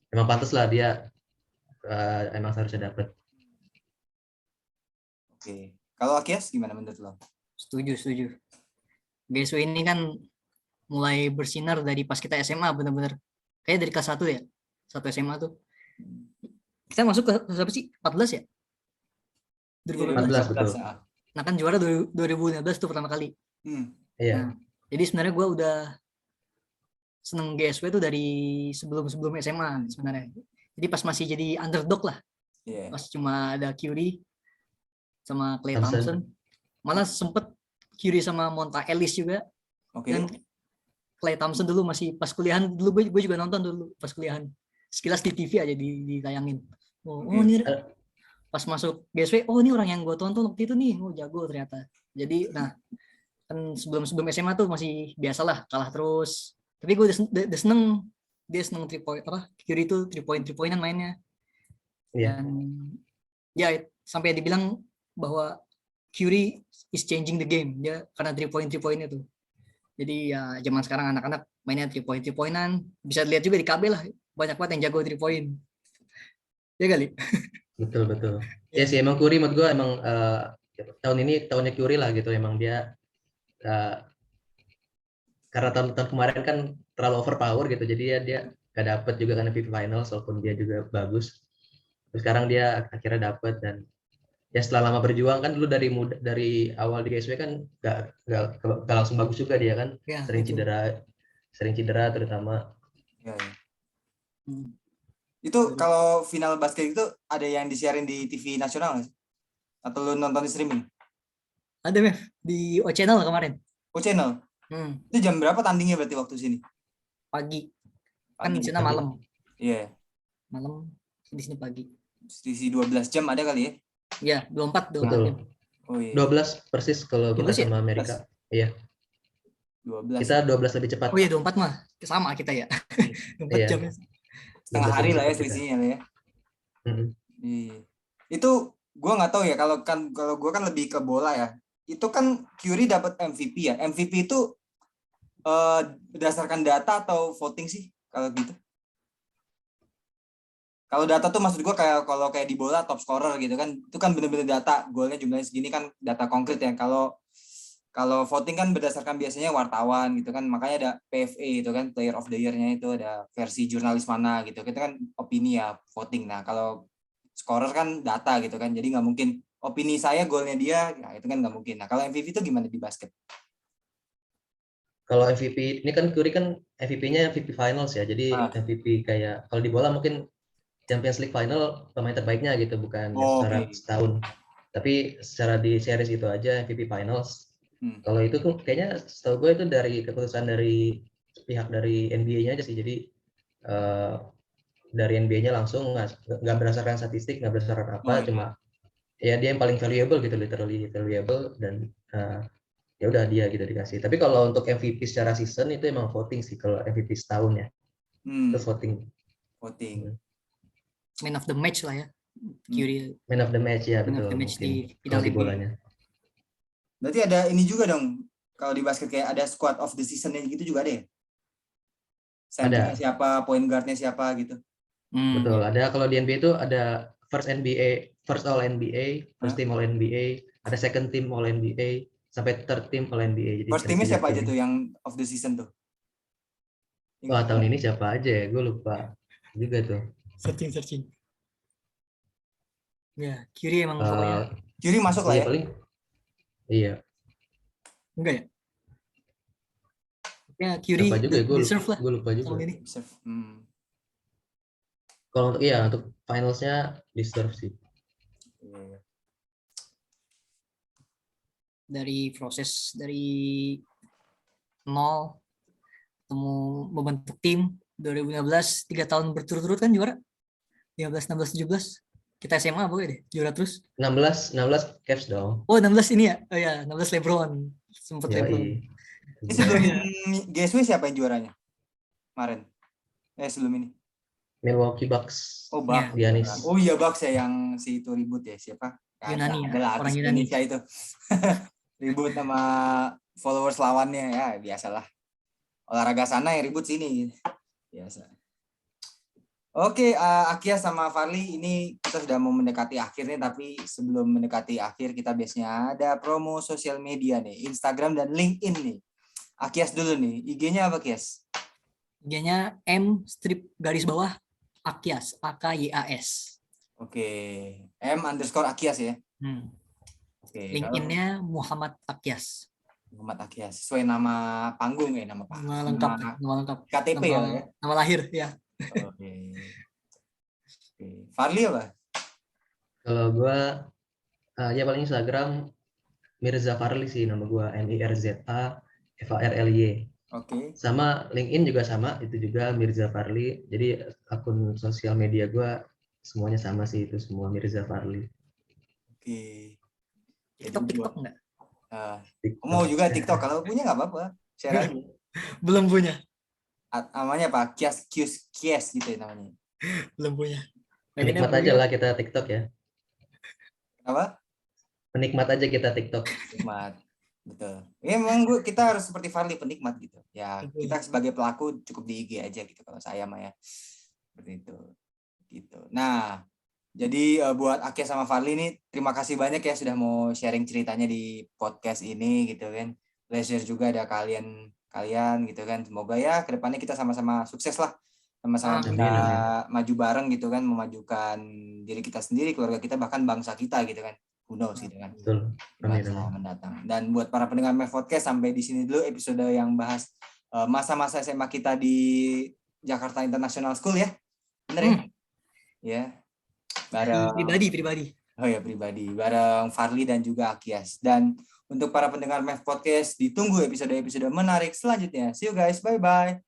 C: emang pantas lah dia, emang seharusnya dapat.
A: Oke, kalau Akias gimana menurut lo?
B: Setuju. GSW ini kan mulai bersinar dari pas kita SMA, benar-benar kayak dari kelas 1 ya, 1 SMA tuh. Kita masuk ke berapa sih? 14 ya?
C: 14 betul.
B: Nah kan juara 2015 tuh pertama kali.
C: Iya.
B: Nah, jadi sebenarnya gue udah seneng GSW tuh dari sebelum SMA sebenarnya. Jadi pas masih jadi underdog lah. Pas cuma ada Curry sama Klay Thompson. Malah sempet Curry sama Monta Ellis juga. Dan Klay Thompson dulu masih pas kuliahan, dulu gue juga nonton dulu pas kuliahan. Sekilas di TV aja ditayangin. Oh ini pas masuk GSW, oh ini orang yang gue tonton waktu itu nih, oh jago ternyata. Jadi nah kan sebelum SMA tuh masih biasalah kalah terus. Tapi gue udah seneng, dia seneng 3 point apa, Curry itu 3-pointan mainnya. Dan ya sampai dibilang bahwa Curry is changing the game dia karena 3-poinnya tuh. Jadi ya zaman sekarang anak-anak mainnya 3-pointan, bisa lihat juga di KB lah, banyak banget yang jago 3-point. Ya kali.
C: Betul. Ya sih emang Curry menurut gue emang tahun ini tahunnya Curry lah gitu, emang dia karena tahun kemarin kan terlalu overpower gitu, jadi dia gak dapet juga kan MVP Finals walaupun dia juga bagus. Terus sekarang dia akhirnya dapet, dan ya setelah lama berjuang kan, dulu dari awal di GSW kan gak langsung bagus juga dia kan, sering cedera terutama.
A: Itu kalau final basket itu ada yang disiarin di TV nasional nggak sih? Atau lu nonton di streaming?
B: Ada Mev, di O Channel kemarin.
A: O Channel? Itu jam berapa tandingnya berarti waktu sini?
B: Pagi. Kan di sana malam.
A: Iya.
B: Malam, di sini pagi.
A: Sisi 12 jam ada kali ya?
B: Iya, 24
C: jam. Oh, iya. 12 persis kalau kita sama Amerika. Iya.
A: 12.
C: Kita 12 lebih cepat.
B: Oh iya, 24 mah sama kita ya. 24 jam.
A: Setengah hari lah ya selisihnya ya. Itu gue nggak tahu ya, kalau gue kan lebih ke bola ya. Itu kan Curry dapat MVP ya. MVP itu berdasarkan data atau voting sih kalau gitu? Kalau data tuh maksud gue kalau kayak di bola top scorer gitu kan, itu kan bener-bener data, golnya jumlahnya segini kan data konkret ya. Kalau voting kan berdasarkan biasanya wartawan gitu kan, makanya ada PFA itu kan, Player of the Year-nya itu ada versi jurnalis mana gitu. Kita kan opini ya, voting. Nah kalau scorer kan data gitu kan, jadi nggak mungkin opini saya golnya dia, nah itu kan nggak mungkin. Nah kalau MVP itu gimana di basket?
C: Kalau MVP ini kan Curry kan MVP-nya MVP Finals ya, jadi MVP kayak kalau di bola mungkin Champions League final pemain terbaiknya gitu, bukan
A: Oh,
C: secara
A: oke.
C: setahun. Tapi secara di series itu aja MVP finals. Kalau itu tuh kayaknya setahu gue itu dari keputusan dari pihak dari NBA-nya aja sih. Jadi dari NBA-nya langsung nggak berdasarkan statistik, nggak berdasarkan
A: Oh,
C: apa,
A: iya.
C: cuma ya dia yang paling valuable gitu, literally valuable, dan ya udah dia gitu dikasih. Tapi kalau untuk MVP secara season itu emang voting sih, kalau MVP setahun ya itu voting.
B: Man of the match lah ya. Curry
C: Man of the match ya,
B: Man of
C: betul
B: the match
C: mungkin
B: di
C: kalau
B: final
C: di
B: NBA.
C: bolanya.
A: Berarti ada ini juga dong. Kalau di basket kayak ada squad of the season-nya gitu juga ada ya? Centernya
C: Ada.
A: siapa, point guard-nya siapa gitu.
C: Betul, ada. Kalau di NBA itu ada first NBA, first all NBA, first team all NBA, ada second team all NBA, sampai third team all NBA. Jadi
A: First
C: ada
A: team-nya
C: 3
A: siapa aja
C: tim.
A: tuh yang of the season tuh?
C: Wah,
A: Ingat
C: tahun
A: nggak?
C: ini siapa aja ya? Gue lupa juga tuh.
B: Searching. Ya, Curry emang pokoknya.
A: Curry masuk lah
C: Iya
A: ya?
C: paling. Iya.
B: Enggak ya? Ya, Curry
C: Siapa juga ya?
B: deserve lah
C: Gue lupa juga.
B: tahun ini.
C: Kalau untuk finalsnya deserve sih.
B: Dari proses dari nol ketemu membentuk tim 2015 3 tahun berturut-turut kan juara 15 16 17 kita SMA boleh deh juara terus
C: 16 Cavs dong.
B: oh 16 ini ya oh ya 16 LeBron sempat LeBron
A: ini sebelum GSW siapa yang juaranya kemarin sebelum ini
C: Milwaukee Bucks.
A: oh Bucks
C: Giannis.
A: oh iya Bucks ya yang si itu ribut ya siapa
B: Yunani ya,
A: adalah
B: orang
A: artis
B: Yunani
A: Indonesia itu ribut sama followers lawannya ya biasalah olahraga sana yang ribut sini biasa. Oke, Akia sama Farli, ini kita sudah mau mendekati akhirnya, tapi sebelum mendekati akhir kita biasanya ada promo sosial media nih, Instagram dan LinkedIn nih. Akias dulu nih, IG-nya apa Kias?
B: IG-nya M_Akias, AKYAS.
A: Oke, M_Akias ya. Oke,
B: LinkedIn-nya Muhammad Akias.
A: Muhammad Akias, sesuai nama panggung ya, nama
B: lengkap.
A: KTP ya.
B: Nama lahir ya.
A: Oke. Farli apa?
C: Kalau gue ya paling Instagram Mirza Farli sih, nama gue MIRZA_FARLY.
A: Oke.
C: Sama LinkedIn juga sama, itu juga Mirza Farli. Jadi akun sosial media gue semuanya sama sih, itu semua Mirza Farli.
A: Oke.
B: TikTok enggak?
A: Mau juga TikTok, kalau punya nggak apa-apa, share aja.
B: Belum punya.
A: Namanya apa? Kias gitu ya namanya.
B: Belum punya.
C: Penikmat aja lah kita TikTok ya.
A: Apa?
C: Penikmat aja kita TikTok.
A: Penikmat. Betul. Ya memang kita harus seperti Farli, penikmat gitu. Ya, kita sebagai pelaku cukup di IG aja gitu kalau saya mah ya. Seperti itu. Gitu. Nah, jadi buat Akia sama Farli ini terima kasih banyak ya sudah mau sharing ceritanya di podcast ini gitu kan. Pleasure juga ada kalian gitu kan. Semoga ya kedepannya kita sama-sama sukses lah. Sama-sama bisa maju bareng gitu kan, memajukan diri kita sendiri, keluarga kita, bahkan bangsa kita gitu kan. Who knows gitu kan.
C: Betul.
A: Masa mendatang. Dan buat para pendengar MEF Podcast, sampai di sini dulu episode yang bahas masa-masa SMA kita di Jakarta International School ya. Bener ya? Ya. Bareng
B: pribadi.
A: Oh ya, pribadi. Bareng Farli dan juga Akias. Dan untuk para pendengar MEF Podcast, ditunggu episode-episode menarik selanjutnya. See you guys. Bye-bye.